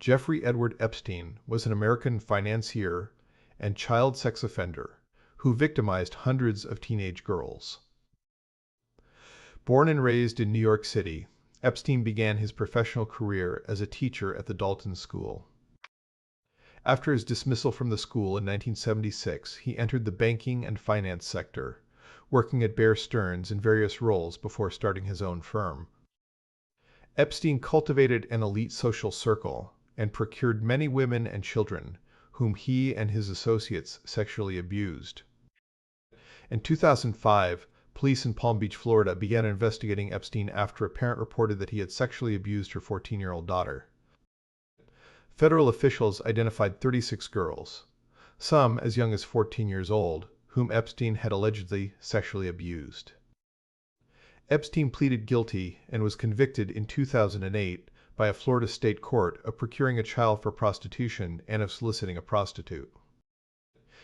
Jeffrey Edward Epstein was an American financier and child sex offender who victimized hundreds of teenage girls. Born and raised in New York City, Epstein began his professional career as a teacher at the Dalton School. After his dismissal from the school in 1976, he entered the banking and finance sector, working at Bear Stearns in various roles before starting his own firm. Epstein cultivated an elite social circle and procured many women and children whom he and his associates sexually abused. In 2005, police in Palm Beach, Florida began investigating Epstein after a parent reported that he had sexually abused her 14-year-old daughter. Federal officials identified 36 girls, some as young as 14 years old, whom Epstein had allegedly sexually abused. Epstein pleaded guilty and was convicted in 2008 by a Florida state court of procuring a child for prostitution and of soliciting a prostitute.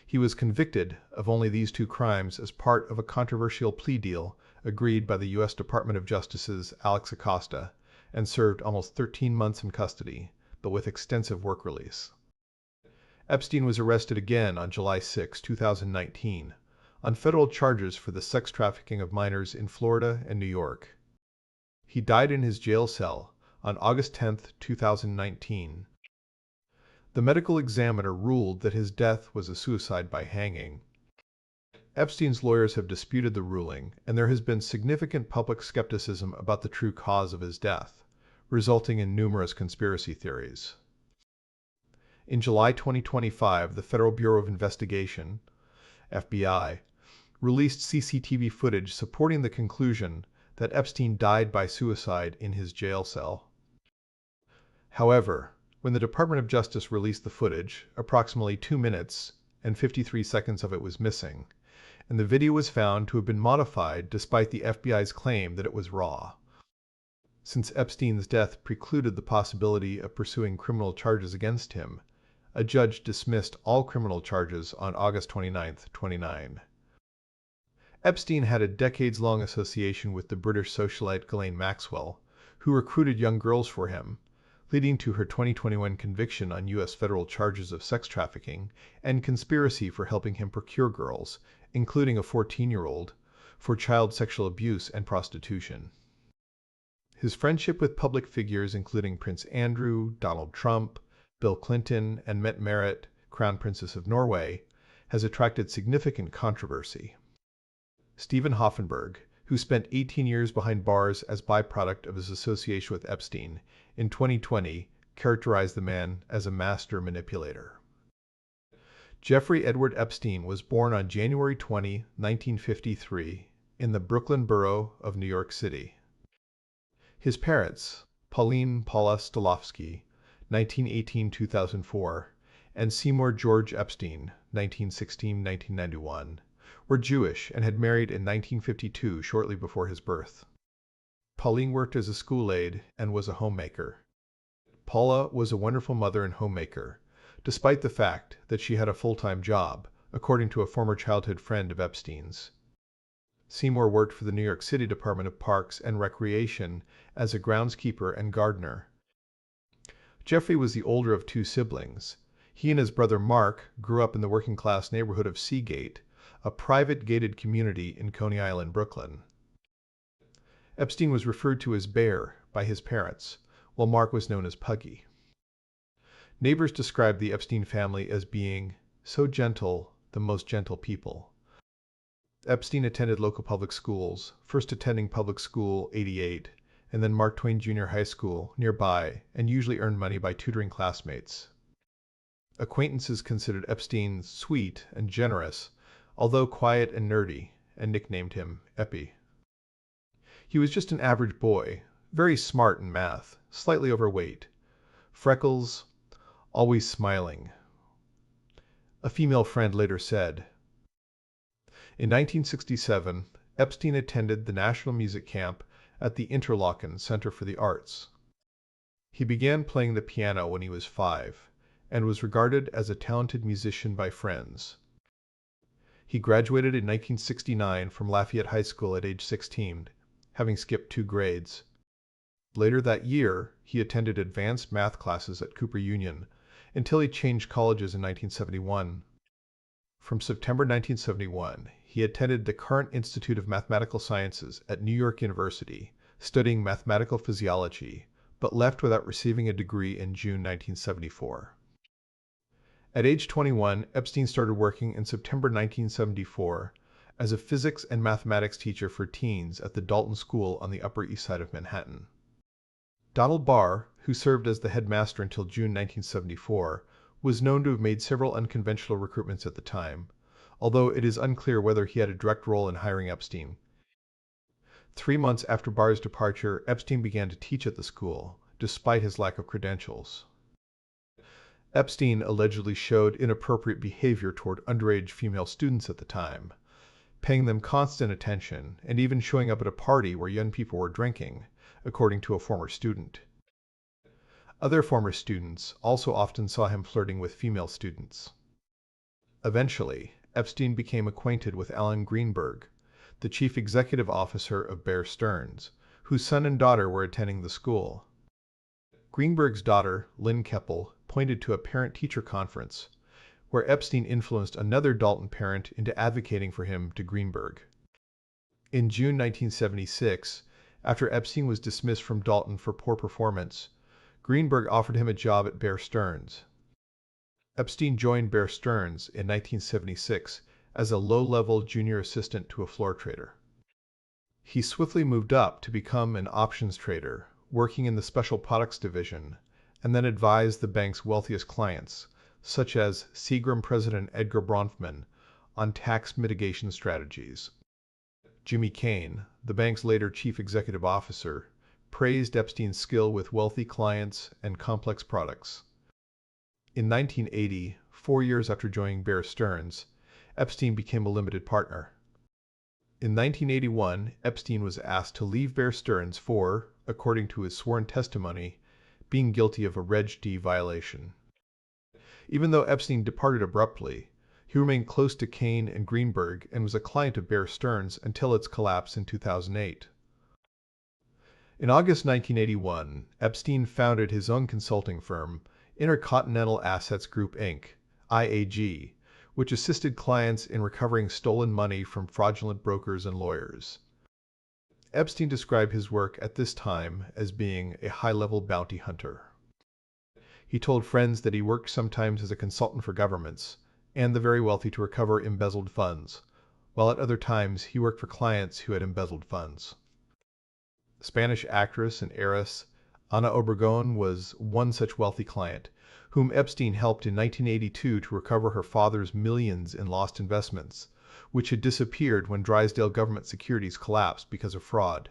He was convicted of only these two crimes as part of a controversial plea deal agreed by the U.S. Department of Justice's Alex Acosta and served almost 13 months in custody, but with extensive work release. Epstein was arrested again on July 6, 2019, on federal charges for the sex trafficking of minors in Florida and New York. He died in his jail cell on August 10, 2019. The medical examiner ruled that his death was a suicide by hanging. Epstein's lawyers have disputed the ruling, and there has been significant public skepticism about the true cause of his death, resulting in numerous conspiracy theories. In July 2025, the Federal Bureau of Investigation, FBI, released CCTV footage supporting the conclusion that Epstein died by suicide in his jail cell. However, when the Department of Justice released the footage, approximately 2 minutes and 53 seconds of it was missing, and the video was found to have been modified despite the FBI's claim that it was raw. Since Epstein's death precluded the possibility of pursuing criminal charges against him, a judge dismissed all criminal charges on August 29, 2029. Epstein had a decades-long association with the British socialite Ghislaine Maxwell, who recruited young girls for him, leading to her 2021 conviction on U.S. federal charges of sex trafficking and conspiracy for helping him procure girls, including a 14-year-old, for child sexual abuse and prostitution. His friendship with public figures including Prince Andrew, Donald Trump, Bill Clinton, and Mette Marit, Crown Princess of Norway, has attracted significant controversy. Stephen Hoffenberg, who spent 18 years behind bars as byproduct of his association with Epstein, in 2020 characterized the man as a master manipulator. Jeffrey Edward Epstein was born on January 20, 1953, in the Brooklyn borough of New York City. His parents, Pauline Paula Stolofsky, 1918-2004, and Seymour George Epstein, 1916-1991, were Jewish and had married in 1952, shortly before his birth. Pauline worked as a school aide and was a homemaker. Paula was a wonderful mother and homemaker, despite the fact that she had a full-time job, according to a former childhood friend of Epstein's. Seymour worked for the New York City Department of Parks and Recreation as a groundskeeper and gardener. Jeffrey was the older of two siblings. He and his brother Mark grew up in the working-class neighborhood of Seagate, a private gated community in Coney Island, Brooklyn. Epstein was referred to as Bear by his parents, while Mark was known as Puggy. Neighbors described the Epstein family as being so gentle, the most gentle people. Epstein attended local public schools, first attending Public School 88, and then Mark Twain Junior High School nearby, and usually earned money by tutoring classmates. Acquaintances considered Epstein sweet and generous, although quiet and nerdy, and nicknamed him Epi. He was just an average boy, very smart in math, slightly overweight, freckles, always smiling. A female friend later said, in 1967, Epstein attended the National Music Camp at the Interlochen Center for the Arts. He began playing the piano when he was 5, and was regarded as a talented musician by friends. He graduated in 1969 from Lafayette High School at age 16, having skipped 2 grades. Later that year, he attended advanced math classes at Cooper Union until he changed colleges in 1971. From September 1971, he attended the Current Institute of Mathematical Sciences at New York University, studying mathematical physiology, but left without receiving a degree in June 1974. At age 21, Epstein started working in September 1974 as a physics and mathematics teacher for teens at the Dalton School on the Upper East Side of Manhattan. Donald Barr, who served as the headmaster until June 1974, was known to have made several unconventional recruitments at the time, although it is unclear whether he had a direct role in hiring Epstein. 3 months after Barr's departure, Epstein began to teach at the school, despite his lack of credentials. Epstein allegedly showed inappropriate behavior toward underage female students at the time, paying them constant attention and even showing up at a party where young people were drinking, according to a former student. Other former students also often saw him flirting with female students. Eventually, Epstein became acquainted with Alan Greenberg, the chief executive officer of Bear Stearns, whose son and daughter were attending the school. Greenberg's daughter, Lynn Keppel, pointed to a parent-teacher conference, where Epstein influenced another Dalton parent into advocating for him to Greenberg. In June 1976, after Epstein was dismissed from Dalton for poor performance, Greenberg offered him a job at Bear Stearns. Epstein joined Bear Stearns in 1976 as a low-level junior assistant to a floor trader. He swiftly moved up to become an options trader, working in the special products division, and then advised the bank's wealthiest clients, such as Seagram President Edgar Bronfman, on tax mitigation strategies. Jimmy Kane, the bank's later chief executive officer, praised Epstein's skill with wealthy clients and complex products. In 1980, 4 years after joining Bear Stearns, Epstein became a limited partner. In 1981, Epstein was asked to leave Bear Stearns for, according to his sworn testimony, being guilty of a Reg D violation. Even though Epstein departed abruptly, he remained close to Kane and Greenberg and was a client of Bear Stearns until its collapse in 2008. In August 1981, Epstein founded his own consulting firm, Intercontinental Assets Group Inc., IAG, which assisted clients in recovering stolen money from fraudulent brokers and lawyers. Epstein described his work at this time as being a high-level bounty hunter. He told friends that he worked sometimes as a consultant for governments and the very wealthy to recover embezzled funds, while at other times he worked for clients who had embezzled funds. Spanish actress and heiress Ana Obregón was one such wealthy client, whom Epstein helped in 1982 to recover her father's millions in lost investments, which had disappeared when Drysdale government securities collapsed because of fraud.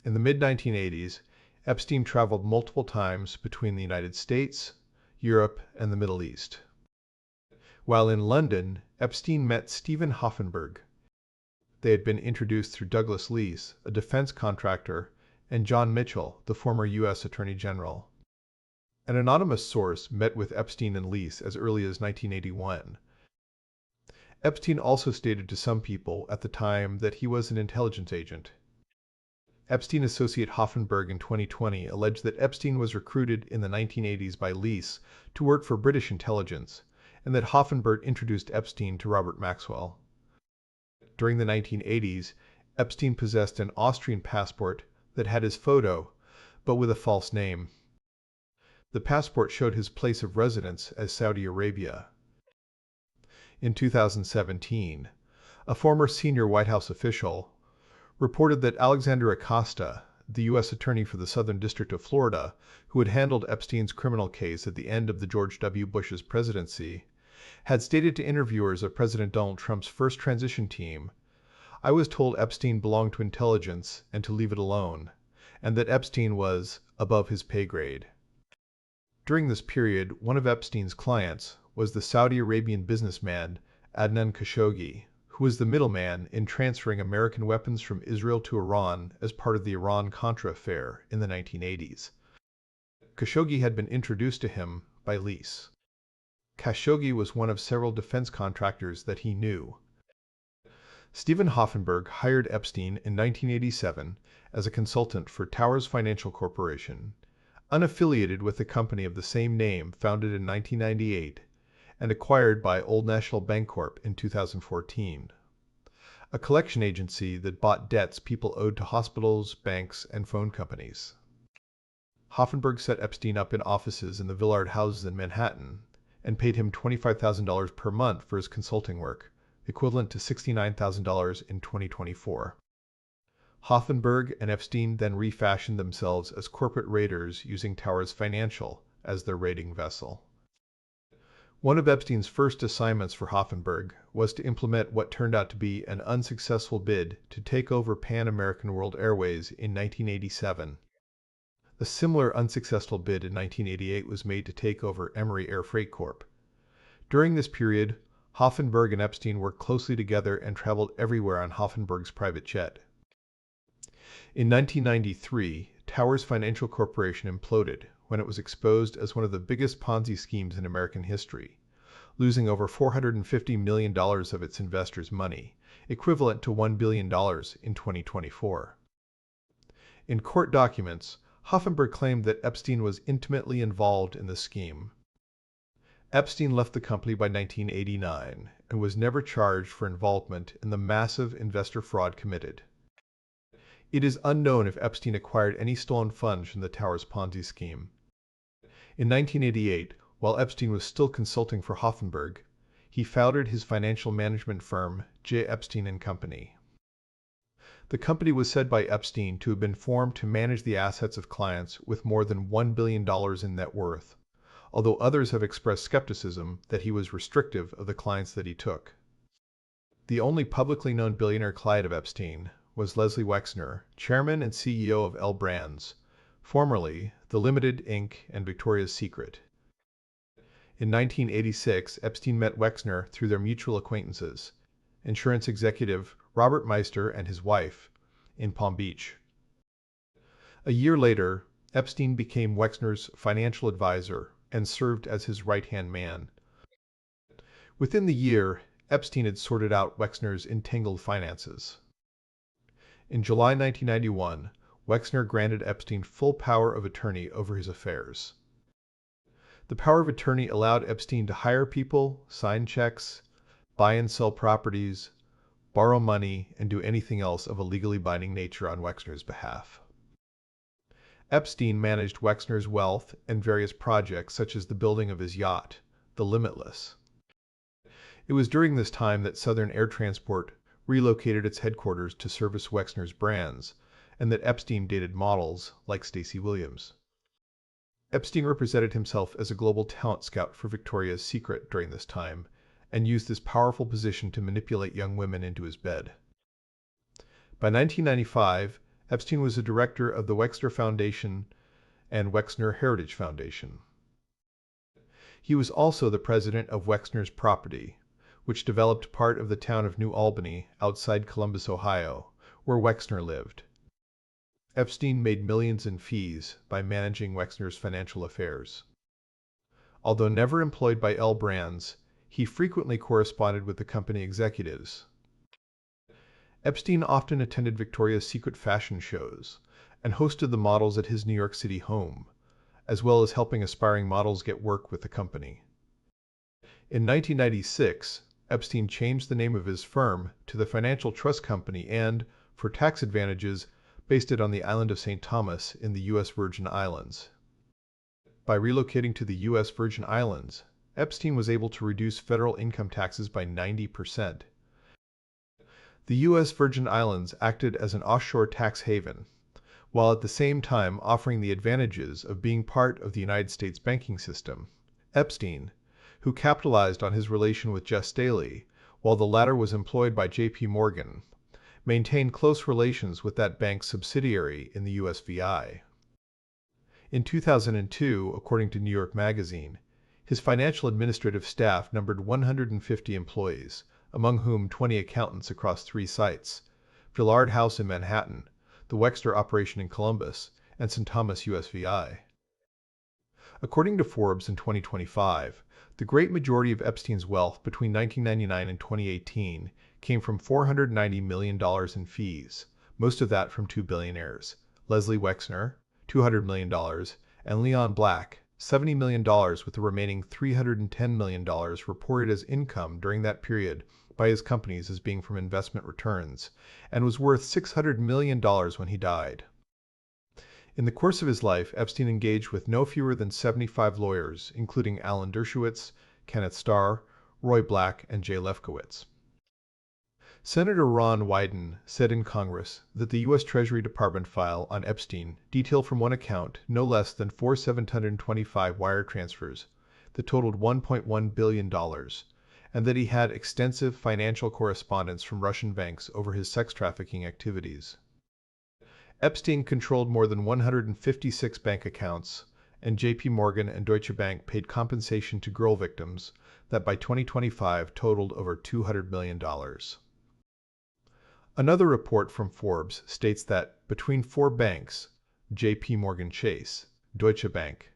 In the mid-1980s, Epstein traveled multiple times between the United States, Europe, and the Middle East. While in London, Epstein met Stephen Hoffenberg. They had been introduced through Douglas Leese, a defense contractor, and John Mitchell, the former U.S. Attorney General. An anonymous source met with Epstein and Leese as early as 1981. Epstein also stated to some people at the time that he was an intelligence agent. Epstein associate Hoffenberg in 2020 alleged that Epstein was recruited in the 1980s by Leese to work for British intelligence, and that Hoffenberg introduced Epstein to Robert Maxwell. During the 1980s, Epstein possessed an Austrian passport that had his photo, but with a false name. The passport showed his place of residence as Saudi Arabia. In 2017, a former senior White House official reported that Alexander Acosta, the U.S. Attorney for the Southern District of Florida, who had handled Epstein's criminal case at the end of the George W. Bush's presidency, had stated to interviewers of President Donald Trump's first transition team, "I was told Epstein belonged to intelligence and to leave it alone, and that Epstein was above his pay grade." During this period, one of Epstein's clients was the Saudi Arabian businessman Adnan Khashoggi, who was the middleman in transferring American weapons from Israel to Iran as part of the Iran-Contra affair in the 1980s. Khashoggi had been introduced to him by Leese. Khashoggi was one of several defense contractors that he knew. Stephen Hoffenberg hired Epstein in 1987 as a consultant for Towers Financial Corporation, unaffiliated with the company of the same name founded in 1998 and acquired by Old National Bancorp in 2014, a collection agency that bought debts people owed to hospitals, banks, and phone companies. Hoffenberg set Epstein up in offices in the Villard houses in Manhattan and paid him $25,000 per month for his consulting work, equivalent to $69,000 in 2024. Hoffenberg and Epstein then refashioned themselves as corporate raiders using Towers Financial as their raiding vessel. One of Epstein's first assignments for Hoffenberg was to implement what turned out to be an unsuccessful bid to take over Pan American World Airways in 1987. A similar unsuccessful bid in 1988 was made to take over Emory Air Freight Corp. During this period, Hoffenberg and Epstein worked closely together and traveled everywhere on Hoffenberg's private jet. In 1993, Towers Financial Corporation imploded when it was exposed as one of the biggest Ponzi schemes in American history, losing over $450 million of its investors' money, equivalent to $1 billion in 2024. In court documents, Hoffenberg claimed that Epstein was intimately involved in the scheme. Epstein left the company by 1989 and was never charged for involvement in the massive investor fraud committed. It is unknown if Epstein acquired any stolen funds from the Towers Ponzi scheme. In 1988, while Epstein was still consulting for Hoffenberg, he founded his financial management firm, J. Epstein & Company. The company was said by Epstein to have been formed to manage the assets of clients with more than $1 billion in net worth, although others have expressed skepticism that he was restrictive of the clients that he took. The only publicly known billionaire client of Epstein was Leslie Wexner, chairman and CEO of L Brands, formerly The Limited, Inc. and Victoria's Secret. In 1986, Epstein met Wexner through their mutual acquaintances, insurance executive Robert Meister and his wife, in Palm Beach. A year later, Epstein became Wexner's financial advisor and served as his right-hand man. Within the year, Epstein had sorted out Wexner's entangled finances. In July 1991, Wexner granted Epstein full power of attorney over his affairs. The power of attorney allowed Epstein to hire people, sign checks, buy and sell properties, borrow money, and do anything else of a legally binding nature on Wexner's behalf. Epstein managed Wexner's wealth and various projects such as the building of his yacht, the Limitless. It was during this time that Southern Air Transport relocated its headquarters to service Wexner's brands, and that Epstein dated models like Stacey Williams. Epstein represented himself as a global talent scout for Victoria's Secret during this time, and used this powerful position to manipulate young women into his bed. By 1995, Epstein was a director of the Wexner Foundation and Wexner Heritage Foundation. He was also the president of Wexner's Property, which developed part of the town of New Albany outside Columbus, Ohio, where Wexner lived. Epstein made millions in fees by managing Wexner's financial affairs. Although never employed by L Brands, he frequently corresponded with the company executives. Epstein often attended Victoria's Secret fashion shows and hosted the models at his New York City home, as well as helping aspiring models get work with the company. In 1996, Epstein changed the name of his firm to the Financial Trust Company and, for tax advantages, based it on the island of St. Thomas in the U.S. Virgin Islands. By relocating to the U.S. Virgin Islands, Epstein was able to reduce federal income taxes by 90%. The U.S. Virgin Islands acted as an offshore tax haven, while at the same time offering the advantages of being part of the United States banking system. Epstein, who capitalized on his relation with Jess Staley, while the latter was employed by J.P. Morgan, maintained close relations with that bank's subsidiary in the USVI. In 2002, according to New York Magazine, his financial administrative staff numbered 150 employees, among whom 20 accountants across 3 sites: Villard House in Manhattan, the Wexner operation in Columbus, and St. Thomas USVI. According to Forbes in 2025, the great majority of Epstein's wealth between 1999 and 2018 came from $490 million in fees, most of that from two billionaires, Leslie Wexner, $200 million, and Leon Black, $70 million, with the remaining $310 million reported as income during that period by his companies as being from investment returns, and was worth $600 million when he died. In the course of his life, Epstein engaged with no fewer than 75 lawyers, including Alan Dershowitz, Kenneth Starr, Roy Black, and Jay Lefkowitz. Senator Ron Wyden said in Congress that the U.S. Treasury Department file on Epstein detailed from one account no less than 4,725 wire transfers that totaled $1.1 billion, and that he had extensive financial correspondence from Russian banks over his sex trafficking activities. Epstein controlled more than 156 bank accounts, and J.P. Morgan and Deutsche Bank paid compensation to girl victims that by 2025 totaled over $200 million. Another report from Forbes states that between four banks, J.P. Morgan Chase, Deutsche Bank,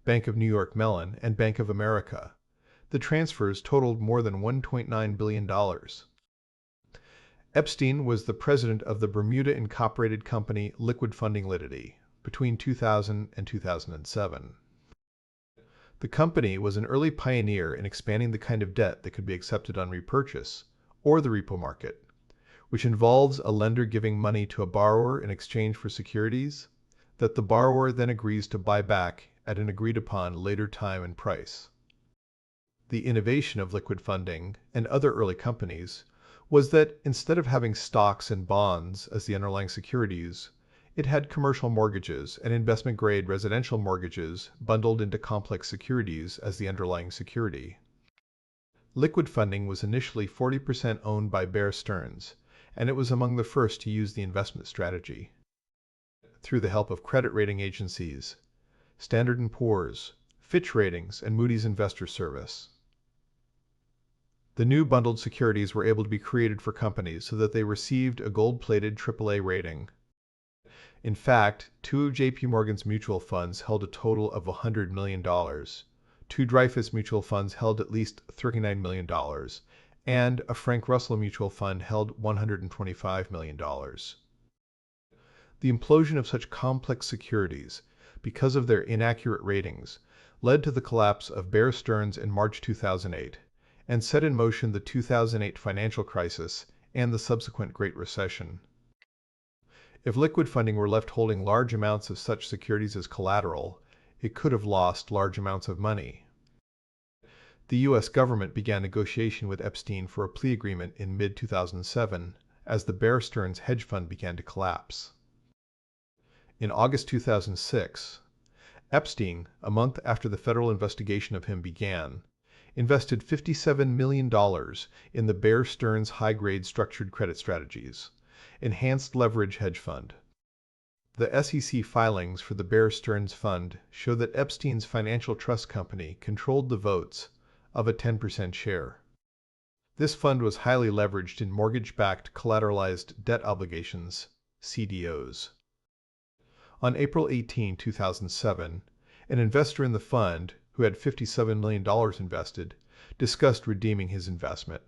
Bank of New York Mellon, and Bank of America, the transfers totaled more than $1.9 billion. Epstein was the president of the Bermuda incorporated company Liquid Funding Ltd. Between 2000 and 2007. The company was an early pioneer in expanding the kind of debt that could be accepted on repurchase, or the repo market, which involves a lender giving money to a borrower in exchange for securities that the borrower then agrees to buy back at an agreed-upon later time and price. The innovation of liquid funding and other early companies was that instead of having stocks and bonds as the underlying securities, it had commercial mortgages and investment-grade residential mortgages bundled into complex securities as the underlying security. Liquid funding was initially 40% owned by Bear Stearns, and it was among the first to use the investment strategy. Through the help of credit rating agencies, Standard & Poor's, Fitch Ratings, and Moody's Investor Service, the new bundled securities were able to be created for companies so that they received a gold-plated AAA rating. In fact, two of J.P. Morgan's mutual funds held a total of $100 million. Two Dreyfus mutual funds held at least $39 million, and a Frank Russell mutual fund held $125 million. The implosion of such complex securities, because of their inaccurate ratings, led to the collapse of Bear Stearns in March 2008, and set in motion the 2008 financial crisis and the subsequent Great Recession. If liquid funding were left holding large amounts of such securities as collateral, it could have lost large amounts of money. The U.S. government began negotiation with Epstein for a plea agreement in mid-2007 as the Bear Stearns hedge fund began to collapse. In August 2006, Epstein, a month after the federal investigation of him began, invested $57 million in the Bear Stearns high-grade structured credit strategies, enhanced leverage hedge fund. The SEC filings for the Bear Stearns fund show that Epstein's financial trust company controlled the votes of a 10% share. This fund was highly leveraged in mortgage-backed collateralized debt obligations, CDOs. On April 18, 2007, an investor in the fund, who had $57 million invested, discussed redeeming his investment.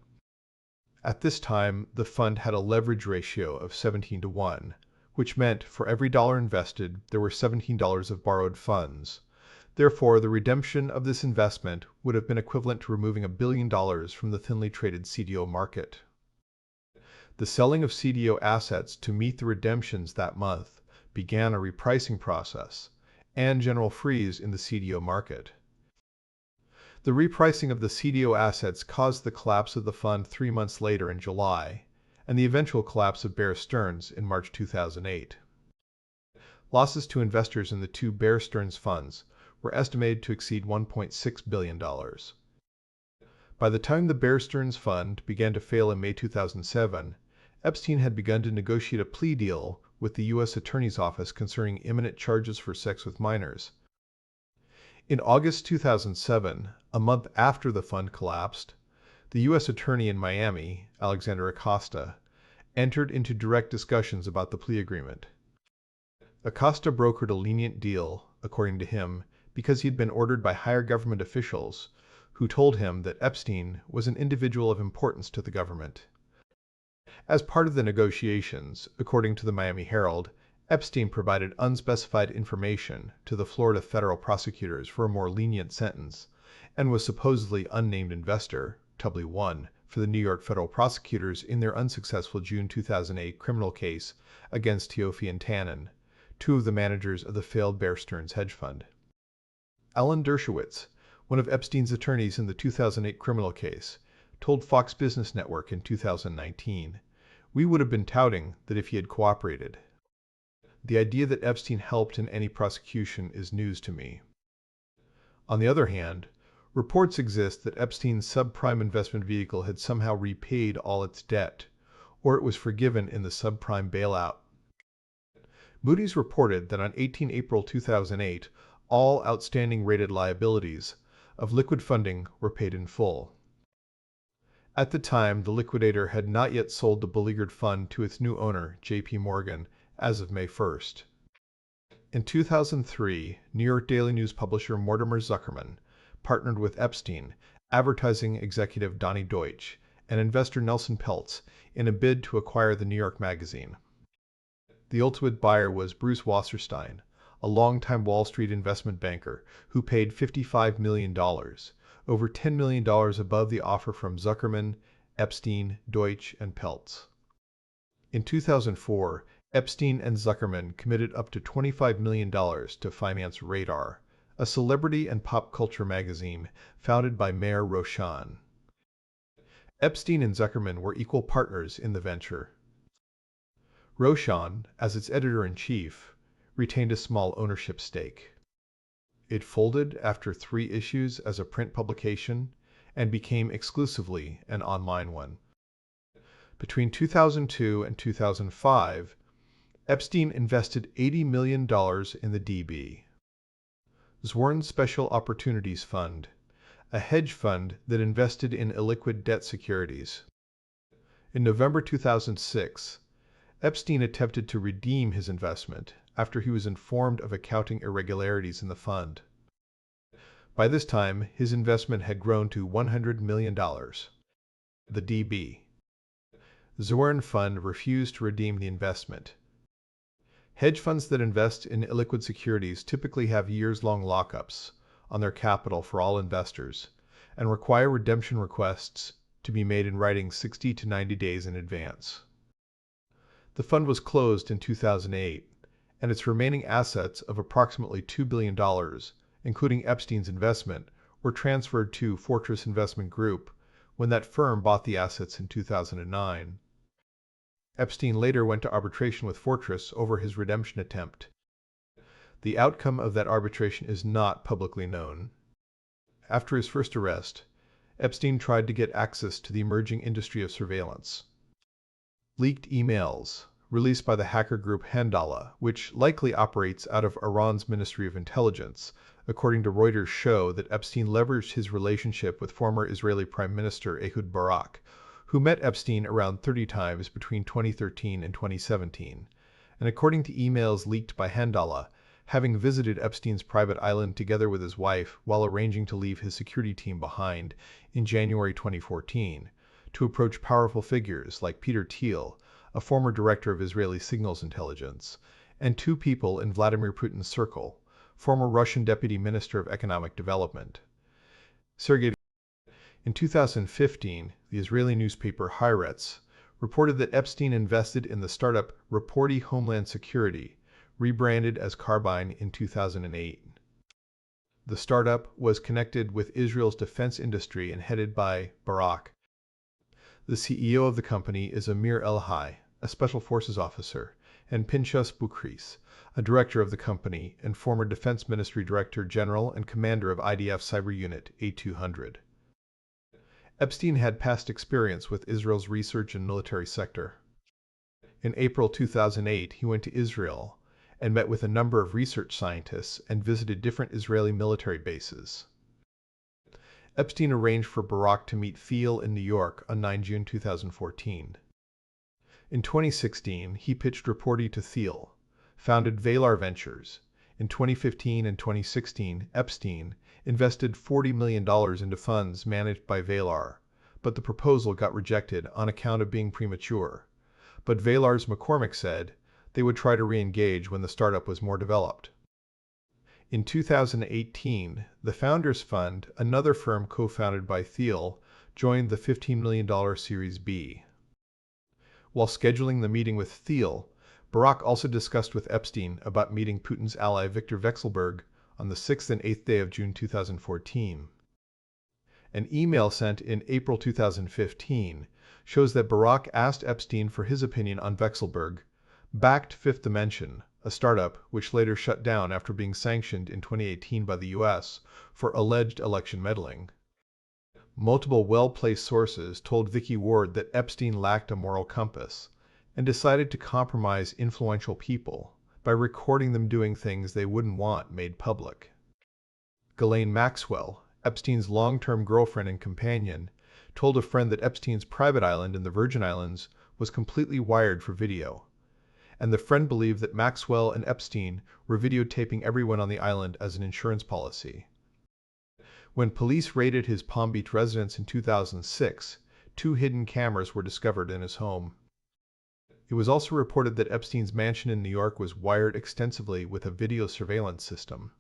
At this time, the fund had a leverage ratio of 17-1, which meant for every dollar invested, there were $17 of borrowed funds. Therefore, the redemption of this investment would have been equivalent to removing $1 billion from the thinly traded CDO market. The selling of CDO assets to meet the redemptions that month began a repricing process and general freeze in the CDO market. The repricing of the CDO assets caused the collapse of the fund 3 months later in July, and the eventual collapse of Bear Stearns in March 2008. Losses to investors in the two Bear Stearns funds were estimated to exceed $1.6 billion. By the time the Bear Stearns fund began to fail in May 2007, Epstein had begun to negotiate a plea deal with the U.S. Attorney's Office concerning imminent charges for sex with minors. In August 2007, a month after the fund collapsed, the U.S. Attorney in Miami, Alexander Acosta, entered into direct discussions about the plea agreement. Acosta brokered a lenient deal, according to him, because he had been ordered by higher government officials who told him that Epstein was an individual of importance to the government. As part of the negotiations, according to the Miami Herald, Epstein provided unspecified information to the Florida federal prosecutors for a more lenient sentence, and was supposedly unnamed investor, Tubley 1, for the New York federal prosecutors in their unsuccessful June 2008 criminal case against Teofi and Tannen, two of the managers of the failed Bear Stearns hedge fund. Alan Dershowitz, one of Epstein's attorneys in the 2008 criminal case, told Fox Business Network in 2019, "We would have been touting that if he had cooperated. The idea that Epstein helped in any prosecution is news to me." On the other hand, reports exist that Epstein's subprime investment vehicle had somehow repaid all its debt, or it was forgiven in the subprime bailout. Moody's reported that on 18 April 2008, all outstanding rated liabilities of liquid funding were paid in full. At the time, the liquidator had not yet sold the beleaguered fund to its new owner, J.P. Morgan, as of May 1st. In 2003, New York Daily News publisher Mortimer Zuckerman partnered with Epstein, advertising executive Donny Deutsch, and investor Nelson Peltz in a bid to acquire the New York Magazine. The ultimate buyer was Bruce Wasserstein, a longtime Wall Street investment banker who paid $55 million, over $10 million above the offer from Zuckerman, Epstein, Deutsch, and Peltz. In 2004, Epstein and Zuckerman committed up to $25 million to finance Radar, a celebrity and pop culture magazine founded by Mayor Roshan. Epstein and Zuckerman were equal partners in the venture. Roshan, as its editor-in-chief, retained a small ownership stake. It folded after 3 issues as a print publication and became exclusively an online one. Between 2002 and 2005, Epstein invested $80 million in the DB. Zwerne's Special Opportunities Fund, a hedge fund that invested in illiquid debt securities. In November 2006, Epstein attempted to redeem his investment after he was informed of accounting irregularities in the fund. By this time, his investment had grown to $100 million. The DB. Zwerne Fund refused to redeem the investment. Hedge funds that invest in illiquid securities typically have years-long lockups on their capital for all investors and require redemption requests to be made in writing 60 to 90 days in advance. The fund was closed in 2008, and its remaining assets of approximately $2 billion, including Epstein's investment, were transferred to Fortress Investment Group when that firm bought the assets in 2009. Epstein later went to arbitration with Fortress over his redemption attempt. The outcome of that arbitration is not publicly known. After his first arrest, Epstein tried to get access to the emerging industry of surveillance. Leaked emails, released by the hacker group Handala, which likely operates out of Iran's Ministry of Intelligence, according to Reuters, show that Epstein leveraged his relationship with former Israeli Prime Minister Ehud Barak, who met Epstein around 30 times between 2013 and 2017, and according to emails leaked by Handala, having visited Epstein's private island together with his wife while arranging to leave his security team behind in January 2014, to approach powerful figures like Peter Thiel, a former director of Israeli signals intelligence, and 2 people in Vladimir Putin's circle, former Russian Deputy Minister of Economic Development, Sergei. In 2015, the Israeli newspaper Haaretz reported that Epstein invested in the startup Reporty Homeland Security, rebranded as Carbine in 2008. The startup was connected with Israel's defense industry and headed by Barak. The CEO of the company is Amir El-Hai, a special forces officer, and Pinchas Bukris, a director of the company and former Defense Ministry Director General and commander of IDF Cyber Unit A200. Epstein had past experience with Israel's research and military sector. In April 2008, he went to Israel and met with a number of research scientists and visited different Israeli military bases. Epstein arranged for Barak to meet Thiel in New York on 9 June 2014. In 2016, he pitched Reporty to Thiel, founded Valar Ventures. In 2015 and 2016, Epstein invested $40 million into funds managed by Valar, but the proposal got rejected on account of being premature. But Valar's McCormick said they would try to re-engage when the startup was more developed. In 2018, the Founders Fund, another firm co-founded by Thiel, joined the $15 million Series B. While scheduling the meeting with Thiel, Barack also discussed with Epstein about meeting Putin's ally Viktor Vekselberg on the 6th and 8th day of June 2014. An email sent in April 2015 shows that Barack asked Epstein for his opinion on Vekselberg, backed Fifth Dimension, a startup which later shut down after being sanctioned in 2018 by the US for alleged election meddling. Multiple well-placed sources told Vicky Ward that Epstein lacked a moral compass and decided to compromise influential people by recording them doing things they wouldn't want made public. Ghislaine Maxwell, Epstein's long-term girlfriend and companion, told a friend that Epstein's private island in the Virgin Islands was completely wired for video, and the friend believed that Maxwell and Epstein were videotaping everyone on the island as an insurance policy. When police raided his Palm Beach residence in 2006, 2 hidden cameras were discovered in his home. It was also reported that Epstein's mansion in New York was wired extensively with a video surveillance system.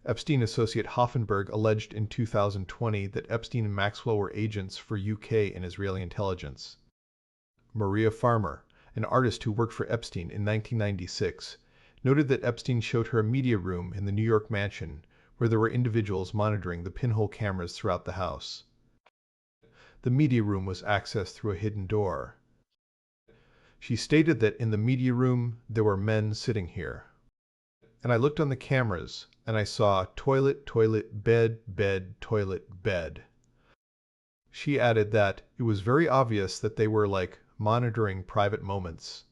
Epstein associate Hoffenberg alleged in 2020 that Epstein and Maxwell were agents for UK and Israeli intelligence. Maria Farmer, an artist who worked for Epstein in 1996, noted that Epstein showed her a media room in the New York mansion where there were individuals monitoring the pinhole cameras throughout the house. The media room was accessed through a hidden door. She stated that in the media room there were men sitting here. And I looked on the cameras and I saw toilet, toilet, bed, bed, toilet, bed. She added that it was very obvious that they were like monitoring private moments.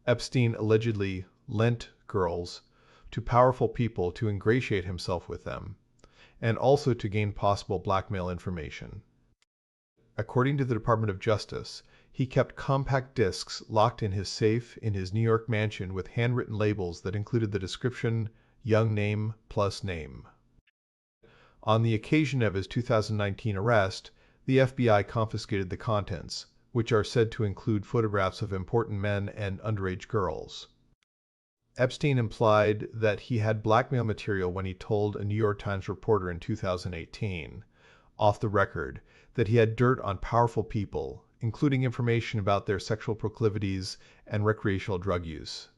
Epstein allegedly lent girls to powerful people to ingratiate himself with them, and also to gain possible blackmail information. According to the Department of Justice, he kept compact discs locked in his safe in his New York mansion with handwritten labels that included the description, "Young name plus name." On the occasion of his 2019 arrest, the FBI confiscated the contents, which are said to include photographs of important men and underage girls. Epstein implied that he had blackmail material when he told a New York Times reporter in 2018, off the record, that he had dirt on powerful people, including information about their sexual proclivities and recreational drug use.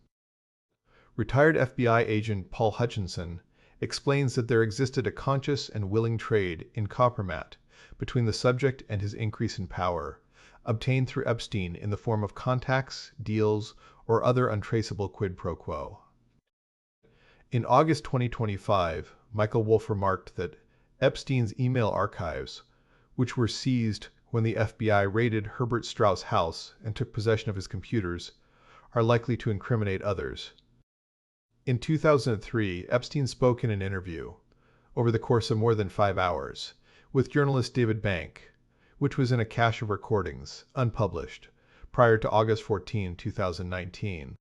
Retired FBI agent Paul Hutchinson explains that there existed a conscious and willing trade in compromat between the subject and his increase in power, obtained through Epstein in the form of contacts, deals, or other untraceable quid pro quo. In August 2025, Michael Wolff remarked that Epstein's email archives, which were seized when the FBI raided Herbert Strauss' house and took possession of his computers, are likely to incriminate others. In 2003, Epstein spoke in an interview, over the course of more than 5 hours, with journalist David Bank, which was in a cache of recordings, unpublished, prior to August 14, 2019.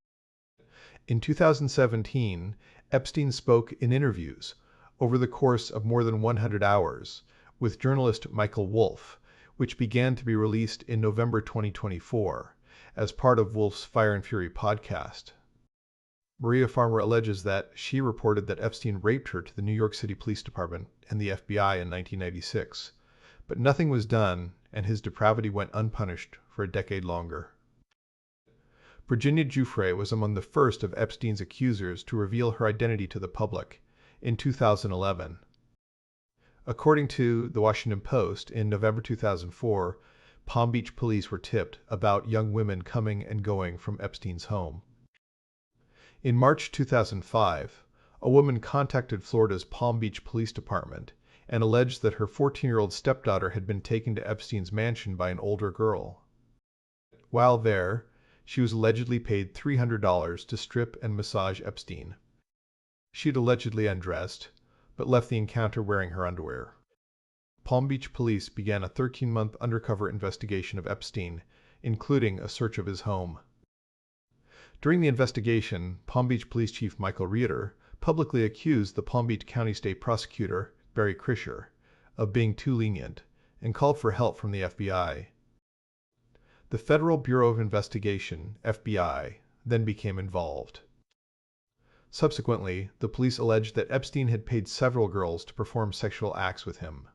In 2017, Epstein spoke in interviews, over the course of more than 100 hours, with journalist Michael Wolff, which began to be released in November 2024, as part of Wolff's Fire and Fury podcast. Maria Farmer alleges that she reported that Epstein raped her to the New York City Police Department and the FBI in 1996, but nothing was done and his depravity went unpunished for a decade longer. Virginia Giuffre was among the first of Epstein's accusers to reveal her identity to the public in 2011. According to The Washington Post, in November 2004, Palm Beach police were tipped about young women coming and going from Epstein's home. In March 2005, a woman contacted Florida's Palm Beach Police Department and alleged that her 14-year-old stepdaughter had been taken to Epstein's mansion by an older girl. While there, she was allegedly paid $300 to strip and massage Epstein. She had allegedly undressed, but left the encounter wearing her underwear. Palm Beach police began a 13-month undercover investigation of Epstein, including a search of his home. During the investigation, Palm Beach Police Chief Michael Reeder publicly accused the Palm Beach County State Prosecutor, Barry Krischer, of being too lenient and called for help from the FBI. The Federal Bureau of Investigation, FBI, then became involved. Subsequently, the police alleged that Epstein had paid several girls to perform sexual acts with him.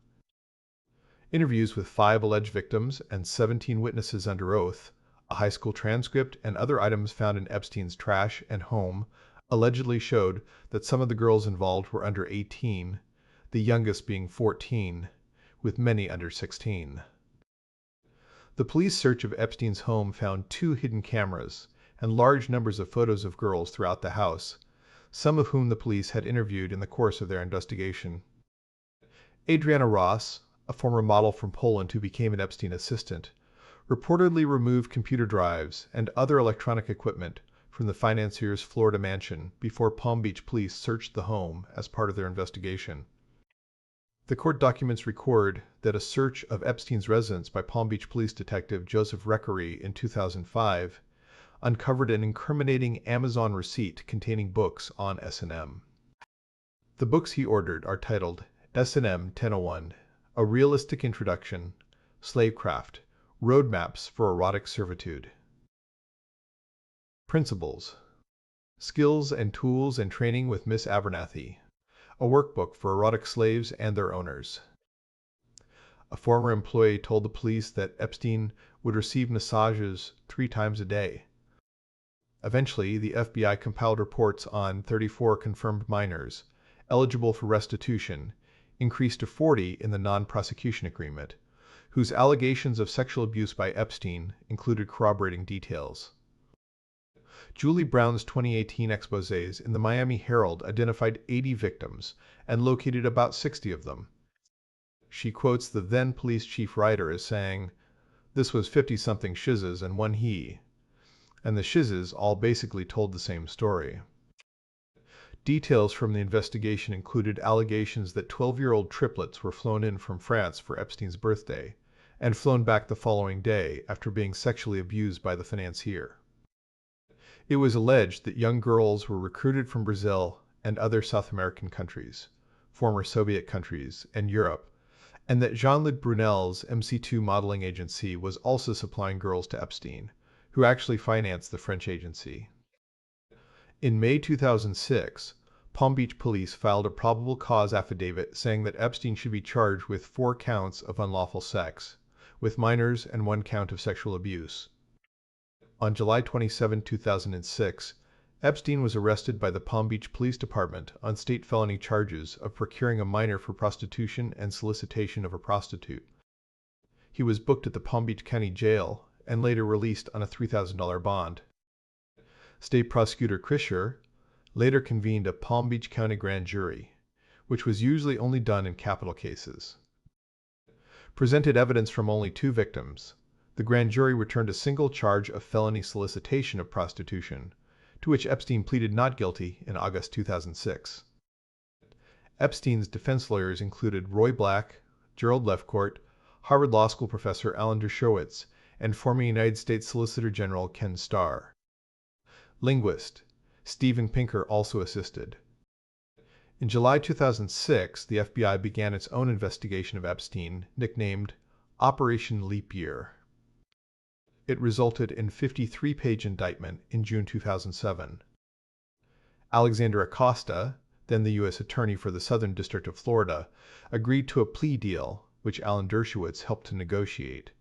Interviews with 5 alleged victims and 17 witnesses under oath, a high school transcript, and other items found in Epstein's trash and home allegedly showed that some of the girls involved were under 18, the youngest being 14, with many under 16. The police search of Epstein's home found 2 hidden cameras and large numbers of photos of girls throughout the house, some of whom the police had interviewed in the course of their investigation. Adriana Ross, a former model from Poland who became an Epstein assistant, reportedly removed computer drives and other electronic equipment from the financier's Florida mansion before Palm Beach police searched the home as part of their investigation. The court documents record that a search of Epstein's residence by Palm Beach police detective Joseph Reckery in 2005 uncovered an incriminating Amazon receipt containing books on S&M. The books he ordered are titled S&M 1001, A Realistic Introduction, Slavecraft, Roadmaps for Erotic Servitude. Principles: Skills and Tools and Training with Miss Abernathy, a workbook for erotic slaves and their owners. A former employee told the police that Epstein would receive massages 3 times a day. Eventually, the FBI compiled reports on 34 confirmed minors, eligible for restitution, increased to 40 in the non-prosecution agreement, whose allegations of sexual abuse by Epstein included corroborating details. Julie Brown's 2018 exposés in the Miami Herald identified 80 victims and located about 60 of them. She quotes the then police chief writer as saying, "This was 50-something shizzes and one he," and the shizzes all basically told the same story. Details from the investigation included allegations that 12-year-old triplets were flown in from France for Epstein's birthday and flown back the following day after being sexually abused by the financier. It was alleged that young girls were recruited from Brazil and other South American countries, former Soviet countries, and Europe, and that Jean-Luc Brunel's MC2 modeling agency was also supplying girls to Epstein, who actually financed the French agency. In May 2006, Palm Beach police filed a probable cause affidavit saying that Epstein should be charged with 4 counts of unlawful sex, with minors and 1 count of sexual abuse. On July 27, 2006, Epstein was arrested by the Palm Beach Police Department on state felony charges of procuring a minor for prostitution and solicitation of a prostitute. He was booked at the Palm Beach County Jail and later released on a $3,000 bond. State Prosecutor Krischer later convened a Palm Beach County grand jury, which was usually only done in capital cases. Presented evidence from only 2 victims. The grand jury returned a single charge of felony solicitation of prostitution, to which Epstein pleaded not guilty in August 2006. Epstein's defense lawyers included Roy Black, Gerald Lefcourt, Harvard Law School professor Alan Dershowitz, and former United States Solicitor General Ken Starr. Linguist Steven Pinker also assisted. In July 2006, the FBI began its own investigation of Epstein, nicknamed Operation Leap Year. It resulted in a 53-page indictment in June 2007. Alexander Acosta, then the U.S. Attorney for the Southern District of Florida, agreed to a plea deal, which Alan Dershowitz helped to negotiate,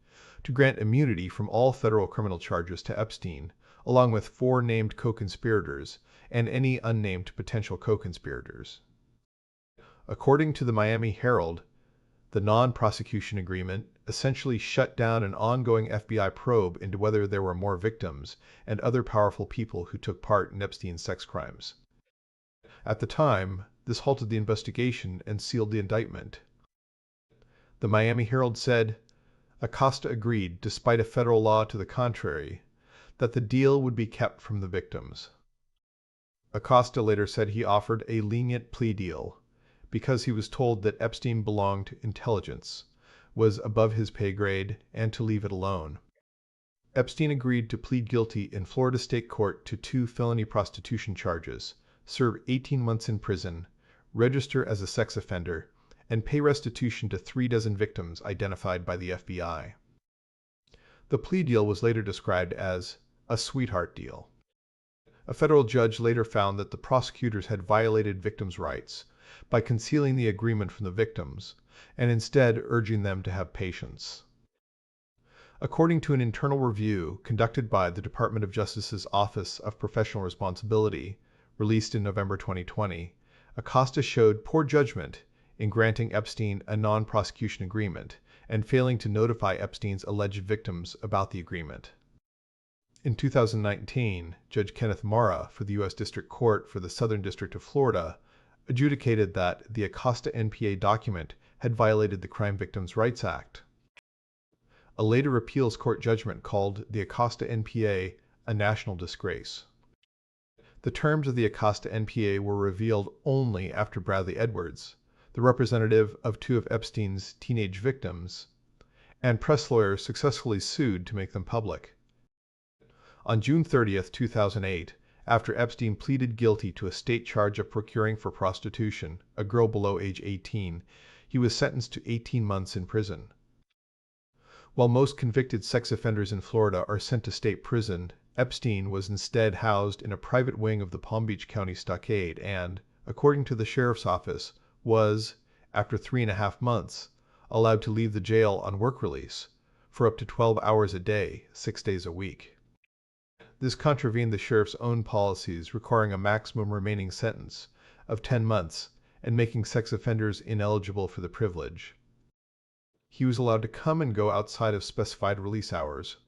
to grant immunity from all federal criminal charges to Epstein, along with 4 named co-conspirators and any unnamed potential co-conspirators. According to the Miami Herald, the non-prosecution agreement essentially shut down an ongoing FBI probe into whether there were more victims and other powerful people who took part in Epstein's sex crimes. At the time, this halted the investigation and sealed the indictment. The Miami Herald said, Acosta agreed, despite a federal law to the contrary, that the deal would be kept from the victims. Acosta later said he offered a lenient plea deal because he was told that Epstein belonged to intelligence, was above his pay grade, and to leave it alone. Epstein agreed to plead guilty in Florida State Court to 2 felony prostitution charges, serve 18 months in prison, register as a sex offender, and pay restitution to 36 victims identified by the FBI. The plea deal was later described as a sweetheart deal. A federal judge later found that the prosecutors had violated victims' rights by concealing the agreement from the victims and instead urging them to have patience. According to an internal review conducted by the Department of Justice's Office of Professional Responsibility, released in November 2020, Acosta showed poor judgment in granting Epstein a non-prosecution agreement and failing to notify Epstein's alleged victims about the agreement. In 2019, Judge Kenneth Mara for the U.S. District Court for the Southern District of Florida adjudicated that the Acosta NPA document had violated the Crime Victims' Rights Act. A later appeals court judgment called the Acosta NPA a national disgrace. The terms of the Acosta NPA were revealed only after Bradley Edwards, the representative of two of Epstein's teenage victims, and press lawyers successfully sued to make them public. On June 30, 2008, after Epstein pleaded guilty to a state charge of procuring for prostitution a girl below age 18, he was sentenced to 18 months in prison. While most convicted sex offenders in Florida are sent to state prison, Epstein was instead housed in a private wing of the Palm Beach County Stockade and, according to the sheriff's office, was, after 3.5 months, allowed to leave the jail on work release for up to 12 hours a day, 6 days a week. This contravened the sheriff's own policies requiring a maximum remaining sentence of 10 months and making sex offenders ineligible for the privilege. He was allowed to come and go outside of specified release hours.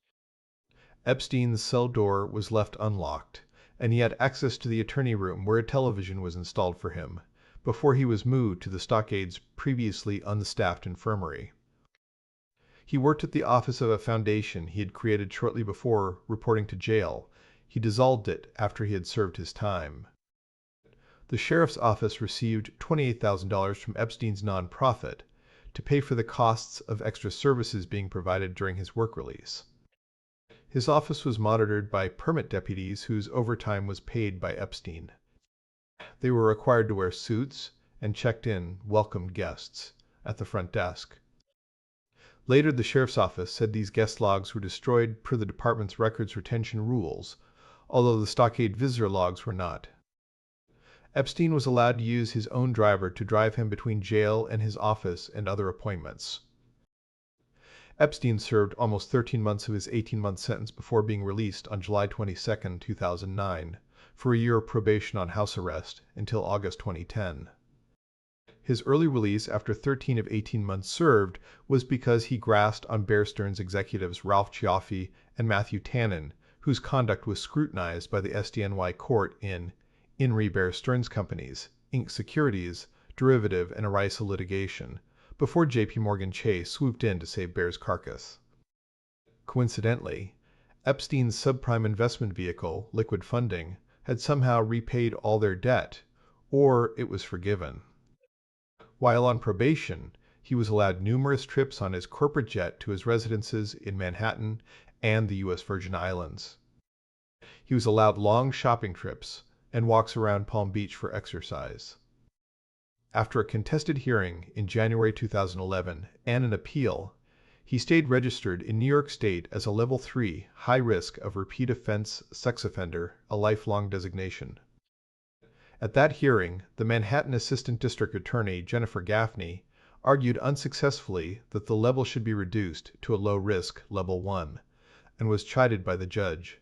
Epstein's cell door was left unlocked, and he had access to the attorney room where a television was installed for him, before he was moved to the Stockade's previously unstaffed infirmary. He worked at the office of a foundation he had created shortly before reporting to jail. He dissolved it after he had served his time. The sheriff's office received $28,000 from Epstein's nonprofit to pay for the costs of extra services being provided during his work release. His office was monitored by permit deputies whose overtime was paid by Epstein. They were required to wear suits and checked in welcomed guests at the front desk. Later, the sheriff's office said these guest logs were destroyed per the department's records retention rules, although the Stockade visitor logs were not. Epstein was allowed to use his own driver to drive him between jail and his office and other appointments. Epstein served almost 13 months of his 18-month sentence before being released on July 22, 2009, for a year of probation on house arrest until August 2010. His early release after 13 of 18 months served was because he grasped on Bear Stearns executives Ralph Cioffi and Matthew Tannen, whose conduct was scrutinized by the SDNY court in re Bear Stearns Companies, Inc. Securities, Derivative, and ERISA litigation, before J.P. Morgan Chase swooped in to save Bear's carcass. Coincidentally, Epstein's subprime investment vehicle, Liquid Funding, had somehow repaid all their debt, or it was forgiven. While on probation, he was allowed numerous trips on his corporate jet to his residences in Manhattan and the U.S. Virgin Islands. He was allowed long shopping trips and walks around Palm Beach for exercise. After a contested hearing in January 2011 and an appeal, he stayed registered in New York State as a Level 3 high risk of repeat offense sex offender, a lifelong designation. At that hearing, the Manhattan Assistant District Attorney Jennifer Gaffney argued unsuccessfully that the level should be reduced to a low-risk Level 1, and was chided by the judge.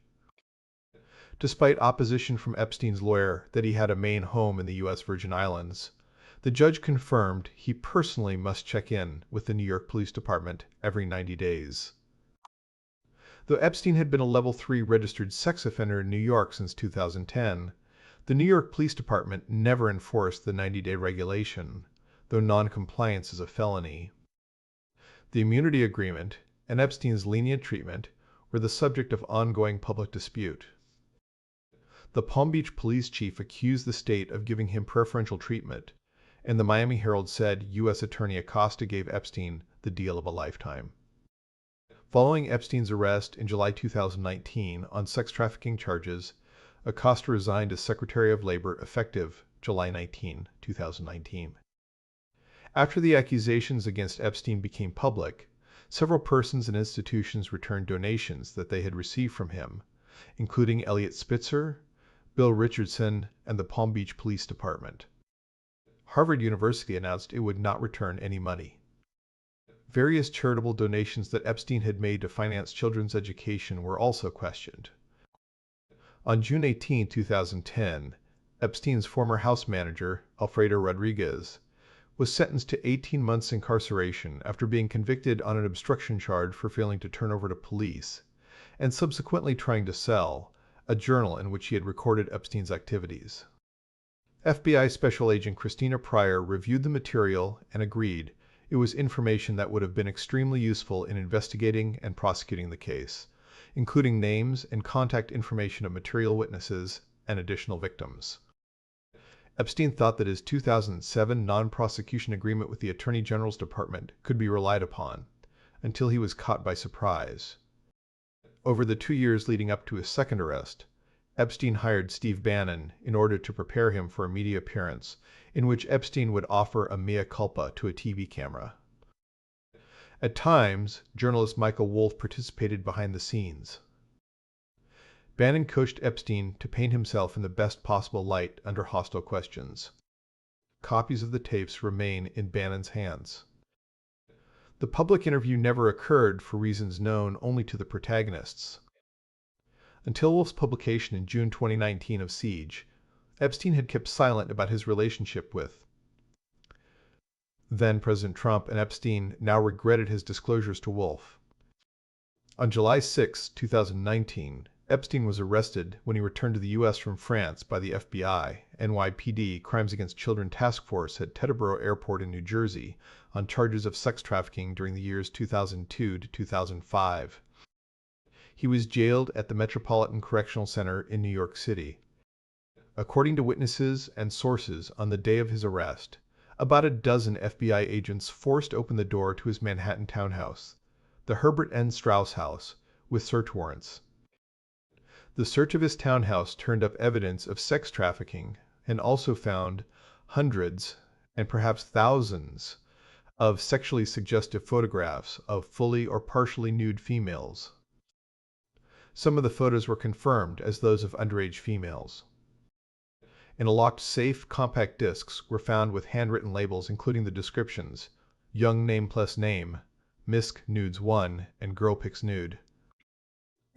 Despite opposition from Epstein's lawyer that he had a main home in the U.S. Virgin Islands, the judge confirmed he personally must check in with the New York Police Department every 90 days. Though Epstein had been a Level 3 registered sex offender in New York since 2010, the New York Police Department never enforced the 90-day regulation, though non-compliance is a felony. The immunity agreement and Epstein's lenient treatment were the subject of ongoing public dispute. The Palm Beach police chief accused the state of giving him preferential treatment, and the Miami Herald said U.S. Attorney Acosta gave Epstein the deal of a lifetime. Following Epstein's arrest in July 2019 on sex trafficking charges, Acosta resigned as Secretary of Labor effective July 19, 2019. After the accusations against Epstein became public, several persons and institutions returned donations that they had received from him, including Elliot Spitzer, Bill Richardson, and the Palm Beach Police Department. Harvard University announced it would not return any money. Various charitable donations that Epstein had made to finance children's education were also questioned. On June 18, 2010, Epstein's former house manager, Alfredo Rodriguez, was sentenced to 18 months incarceration after being convicted on an obstruction charge for failing to turn over to police, and subsequently trying to sell a journal in which he had recorded Epstein's activities. FBI Special Agent Christina Pryor reviewed the material and agreed it was information that would have been extremely useful in investigating and prosecuting the case, including names and contact information of material witnesses and additional victims. Epstein thought that his 2007 non-prosecution agreement with the Attorney General's Department could be relied upon, until he was caught by surprise. Over the 2 years leading up to his second arrest, Epstein hired Steve Bannon in order to prepare him for a media appearance in which Epstein would offer a mea culpa to a TV camera. At times, journalist Michael Wolff participated behind the scenes. Bannon coached Epstein to paint himself in the best possible light under hostile questions. Copies of the tapes remain in Bannon's hands. The public interview never occurred for reasons known only to the protagonists. Until Wolff's publication in June 2019 of Siege, Epstein had kept silent about his relationship with then-President Trump, and Epstein now regretted his disclosures to Wolff. On July 6, 2019, Epstein was arrested when he returned to the U.S. from France by the FBI, NYPD Crimes Against Children Task Force at Teterboro Airport in New Jersey on charges of sex trafficking during the years 2002 to 2005. He was jailed at the Metropolitan Correctional Center in New York City. According to witnesses and sources on the day of his arrest, about a dozen FBI agents forced open the door to his Manhattan townhouse, the Herbert N. Strauss House, with search warrants. The search of his townhouse turned up evidence of sex trafficking and also found hundreds and perhaps thousands of sexually suggestive photographs of fully or partially nude females. Some of the photos were confirmed as those of underage females. In a locked safe, compact discs were found with handwritten labels including the descriptions, Young Name Plus Name, Misc Nudes 1, and Girl Pics Nude.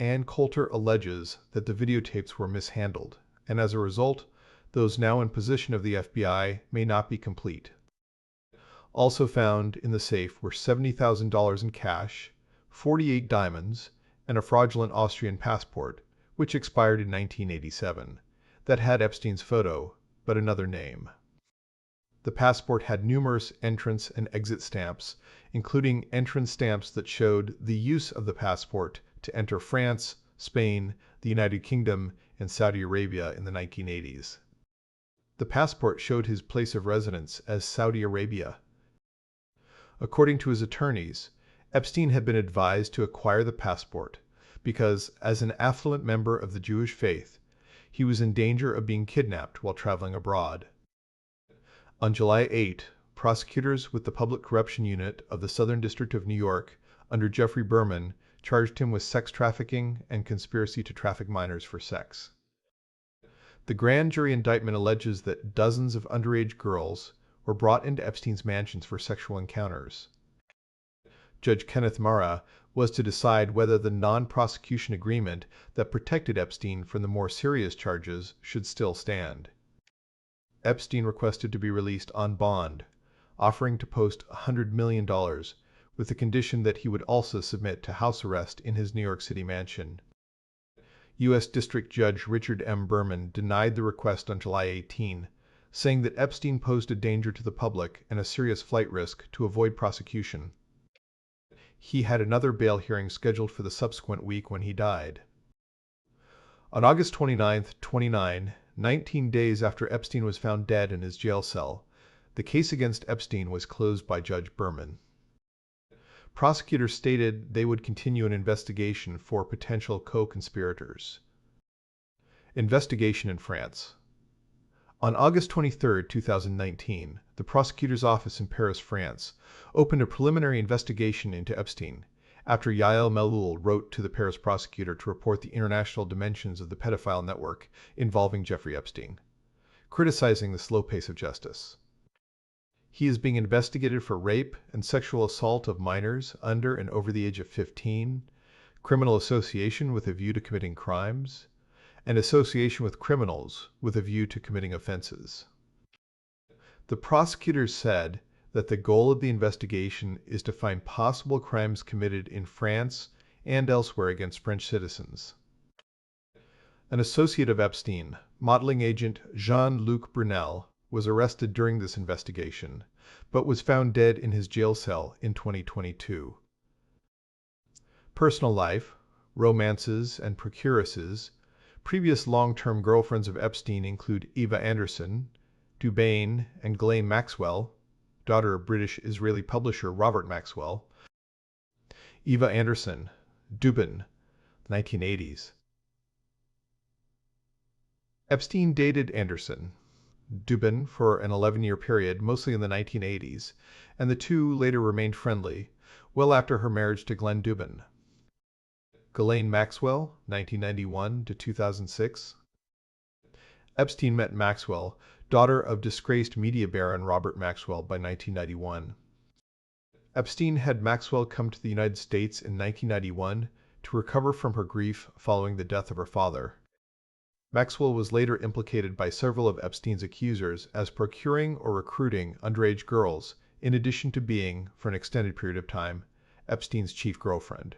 Ann Coulter alleges that the videotapes were mishandled, and as a result, those now in possession of the FBI may not be complete. Also found in the safe were $70,000 in cash, 48 diamonds, and a fraudulent Austrian passport, which expired in 1987, that had Epstein's photo, but another name. The passport had numerous entrance and exit stamps, including entrance stamps that showed the use of the passport to enter France, Spain, the United Kingdom, and Saudi Arabia in the 1980s. The passport showed his place of residence as Saudi Arabia. According to his attorneys, Epstein had been advised to acquire the passport because, as an affluent member of the Jewish faith, he was in danger of being kidnapped while traveling abroad. On July 8, prosecutors with the Public Corruption Unit of the Southern District of New York, under Jeffrey Berman, charged him with sex trafficking and conspiracy to traffic minors for sex. The grand jury indictment alleges that dozens of underage girls were brought into Epstein's mansions for sexual encounters. Judge Kenneth Mara was to decide whether the non-prosecution agreement that protected Epstein from the more serious charges should still stand. Epstein requested to be released on bond, offering to post $100 million, with the condition that he would also submit to house arrest in his New York City mansion. U.S. District Judge Richard M. Berman denied the request on July 18, saying that Epstein posed a danger to the public and a serious flight risk to avoid prosecution. He had another bail hearing scheduled for the subsequent week when he died. On August 29, 19 days after Epstein was found dead in his jail cell, the case against Epstein was closed by Judge Berman. Prosecutors stated they would continue an investigation for potential co-conspirators. Investigation in France. On August 23, 2019, the prosecutor's office in Paris, France, opened a preliminary investigation into Epstein, after Yael Meloul wrote to the Paris prosecutor to report the international dimensions of the pedophile network involving Jeffrey Epstein, criticizing the slow pace of justice. He is being investigated for rape and sexual assault of minors under and over the age of 15, criminal association with a view to committing crimes, and association with criminals with a view to committing offenses. The prosecutors said that the goal of the investigation is to find possible crimes committed in France and elsewhere against French citizens. An associate of Epstein, modeling agent Jean-Luc Brunel, was arrested during this investigation, but was found dead in his jail cell in 2022. Personal life, romances, and procuresses. Previous long-term girlfriends of Epstein include Eva Anderson, Dubin, and Ghislaine Maxwell, daughter of British-Israeli publisher Robert Maxwell. Eva Anderson, Dubin, 1980s. Epstein dated Anderson, Dubin for an 11-year period, mostly in the 1980s, and the two later remained friendly, well after her marriage to Glenn Dubin. Ghislaine Maxwell, 1991 to 2006. Epstein met Maxwell, daughter of disgraced media baron Robert Maxwell, by 1991. Epstein had Maxwell come to the United States in 1991 to recover from her grief following the death of her father. Maxwell was later implicated by several of Epstein's accusers as procuring or recruiting underage girls, in addition to being, for an extended period of time, Epstein's chief girlfriend.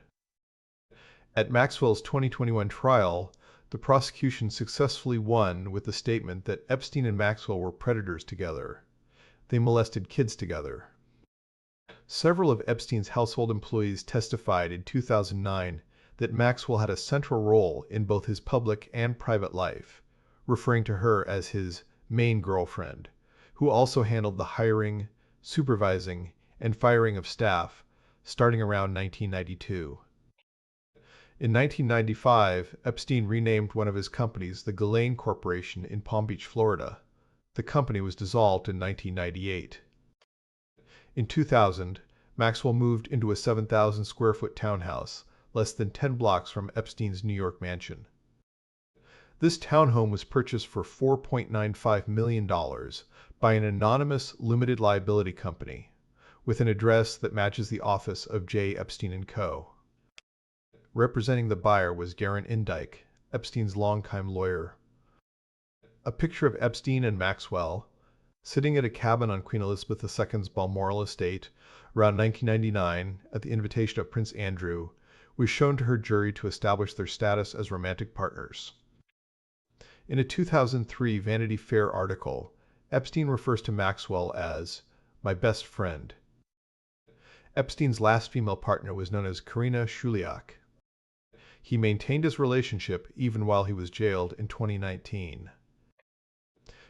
At Maxwell's 2021 trial, the prosecution successfully won with the statement that Epstein and Maxwell were predators together. They molested kids together. Several of Epstein's household employees testified in 2009 that Maxwell had a central role in both his public and private life, referring to her as his main girlfriend, who also handled the hiring, supervising, and firing of staff, starting around 1992. In 1995, Epstein renamed one of his companies the Ghislaine Corporation in Palm Beach, Florida. The company was dissolved in 1998. In 2000, Maxwell moved into a 7,000 square foot townhouse, less than 10 blocks from Epstein's New York mansion. This townhome was purchased for $4.95 million by an anonymous limited liability company, with an address that matches the office of J. Epstein & Co. Representing the buyer was Garen Indike, Epstein's longtime lawyer. A picture of Epstein and Maxwell, sitting at a cabin on Queen Elizabeth II's Balmoral estate around 1999 at the invitation of Prince Andrew, was shown to her jury to establish their status as romantic partners. In a 2003 Vanity Fair article, Epstein refers to Maxwell as "my best friend." Epstein's last female partner was known as Karina Shuliak. He maintained his relationship even while he was jailed in 2019.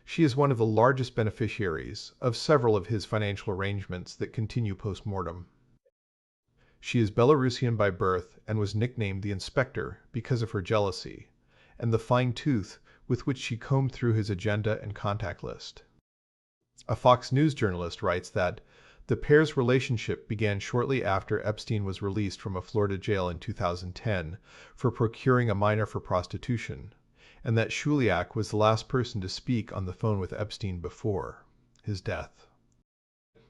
She is one of the largest beneficiaries of several of his financial arrangements that continue post-mortem. She is Belarusian by birth and was nicknamed the Inspector because of her jealousy, and the fine tooth with which she combed through his agenda and contact list. A Fox News journalist writes that the pair's relationship began shortly after Epstein was released from a Florida jail in 2010 for procuring a minor for prostitution, and that Shuliak was the last person to speak on the phone with Epstein before his death.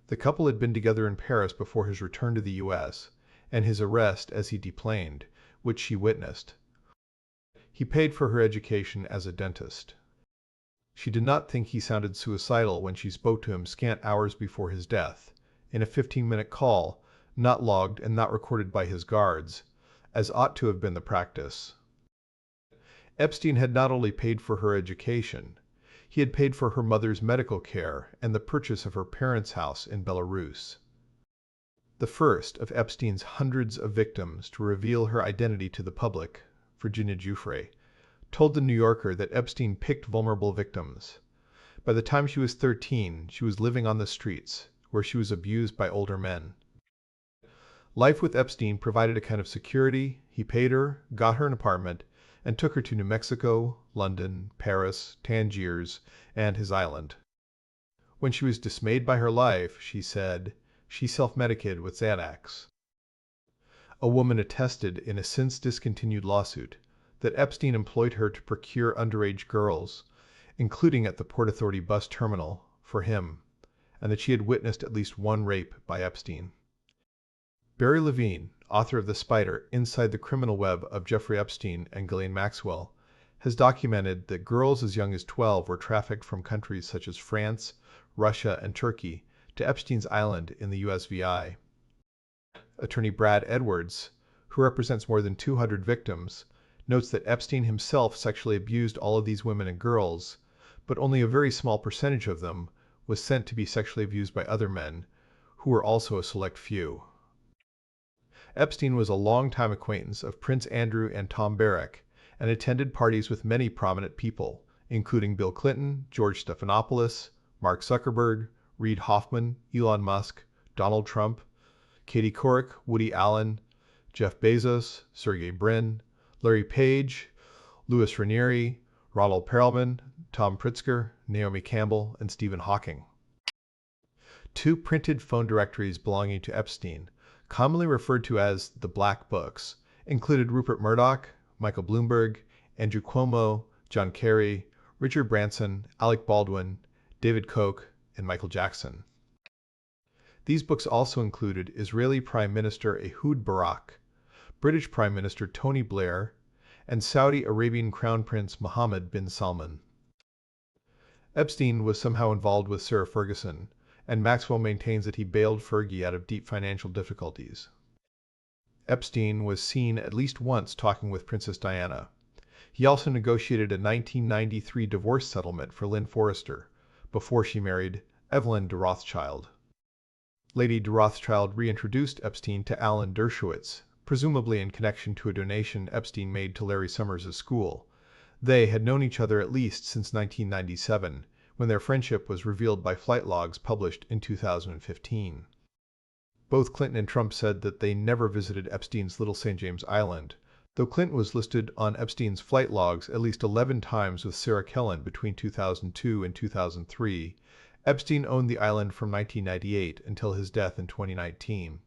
The couple had been together in Paris before his return to the U.S., and his arrest as he deplaned, which she witnessed. He paid for her education as a dentist. She did not think he sounded suicidal when she spoke to him scant hours before his death, in a 15-minute call, not logged and not recorded by his guards, as ought to have been the practice. Epstein had not only paid for her education, he had paid for her mother's medical care and the purchase of her parents' house in Belarus. The first of Epstein's hundreds of victims to reveal her identity to the public, Virginia Giuffre, told The New Yorker that Epstein picked vulnerable victims. By the time she was 13, she was living on the streets, where she was abused by older men. Life with Epstein provided a kind of security. He paid her, got her an apartment, and took her to New Mexico, London, Paris, Tangiers, and his island. When she was dismayed by her life, she said, she self-medicated with Xanax. A woman attested in a since discontinued lawsuit that Epstein employed her to procure underage girls, including at the Port Authority bus terminal, for him, and that she had witnessed at least one rape by Epstein. Barry Levine, author of The Spider: Inside the Criminal Web of Jeffrey Epstein and Ghislaine Maxwell, has documented that girls as young as 12 were trafficked from countries such as France, Russia, and Turkey to Epstein's island in the USVI. Attorney Brad Edwards, who represents more than 200 victims, notes that Epstein himself sexually abused all of these women and girls, but only a very small percentage of them was sent to be sexually abused by other men, who were also a select few. Epstein was a longtime acquaintance of Prince Andrew and Tom Barrack and attended parties with many prominent people, including Bill Clinton, George Stephanopoulos, Mark Zuckerberg, Reid Hoffman, Elon Musk, Donald Trump, Katie Couric, Woody Allen, Jeff Bezos, Sergey Brin, Larry Page, Louis Ranieri, Ronald Perelman, Tom Pritzker, Naomi Campbell, and Stephen Hawking. Two printed phone directories belonging to Epstein, commonly referred to as the Black Books, included Rupert Murdoch, Michael Bloomberg, Andrew Cuomo, John Kerry, Richard Branson, Alec Baldwin, David Koch, and Michael Jackson. These books also included Israeli Prime Minister Ehud Barak, British Prime Minister Tony Blair, and Saudi Arabian Crown Prince Mohammed bin Salman. Epstein was somehow involved with Sarah Ferguson, and Maxwell maintains that he bailed Fergie out of deep financial difficulties. Epstein was seen at least once talking with Princess Diana. He also negotiated a 1993 divorce settlement for Lynn Forrester, before she married Evelyn de Rothschild. Lady de Rothschild reintroduced Epstein to Alan Dershowitz, presumably in connection to a donation Epstein made to Larry Summers' school. They had known each other at least since 1997, when their friendship was revealed by flight logs published in 2015. Both Clinton and Trump said that they never visited Epstein's Little St. James Island, though Clinton was listed on Epstein's flight logs at least 11 times with Sarah Kellen between 2002 and 2003. Epstein owned the island from 1998 until his death in 2019.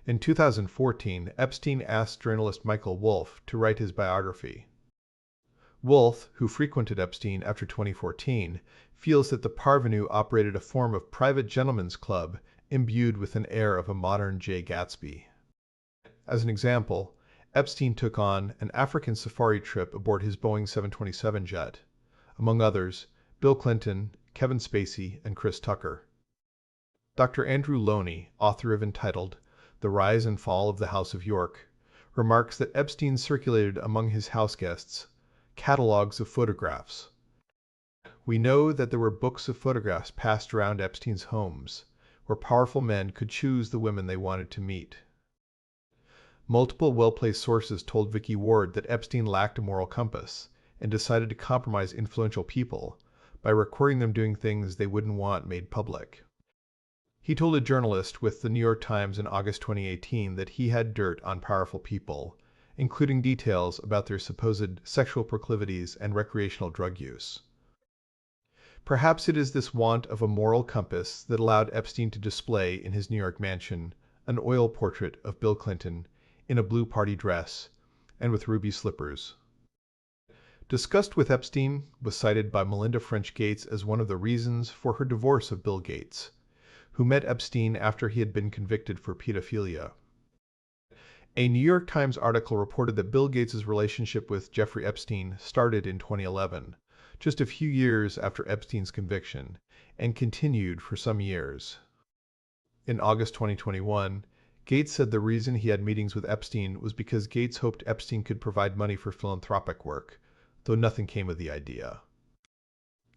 In 2014, Epstein asked journalist Michael Wolff to write his biography. Wolff, who frequented Epstein after 2014, feels that the parvenu operated a form of private gentleman's club imbued with an air of a modern Jay Gatsby. As an example, Epstein took on an African safari trip aboard his Boeing 727 jet. Among others, Bill Clinton, Kevin Spacey, and Chris Tucker. Dr. Andrew Loney, author of entitled The Rise and Fall of the House of York, remarks that Epstein circulated among his house guests catalogs of photographs. We know that there were books of photographs passed around Epstein's homes, where powerful men could choose the women they wanted to meet. Multiple well-placed sources told Vicky Ward that Epstein lacked a moral compass and decided to compromise influential people by requiring them doing things they wouldn't want made public. He told a journalist with the New York Times in August 2018 that he had dirt on powerful people, including details about their supposed sexual proclivities and recreational drug use. Perhaps it is this want of a moral compass that allowed Epstein to display in his New York mansion an oil portrait of Bill Clinton in a blue party dress and with ruby slippers. Disgust with Epstein was cited by Melinda French Gates as one of the reasons for her divorce of Bill Gates, who met Epstein after he had been convicted for pedophilia. A New York Times article reported that Bill Gates' relationship with Jeffrey Epstein started in 2011, just a few years after Epstein's conviction, and continued for some years. In August 2021, Gates said the reason he had meetings with Epstein was because Gates hoped Epstein could provide money for philanthropic work, though nothing came of the idea.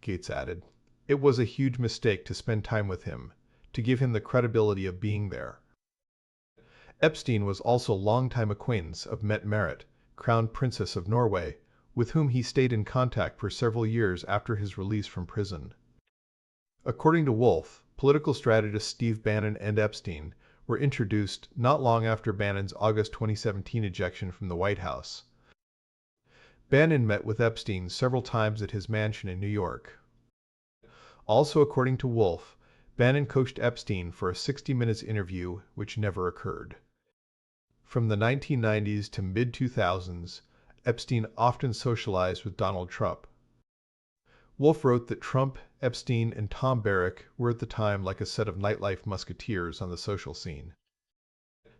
Gates added, "It was a huge mistake to spend time with him, to give him the credibility of being there." Epstein was also longtime acquaintance of Mette Marit, Crown Princess of Norway, with whom he stayed in contact for several years after his release from prison. According to Wolff, political strategist Steve Bannon and Epstein were introduced not long after Bannon's August 2017 ejection from the White House. Bannon met with Epstein several times at his mansion in New York. Also, according to Wolff, Bannon coached Epstein for a 60 minutes interview which never occurred. From the 1990s to mid-2000s, Epstein often socialized with Donald Trump. Wolff wrote that Trump, Epstein, and Tom Barrack were at the time like a set of nightlife musketeers on the social scene.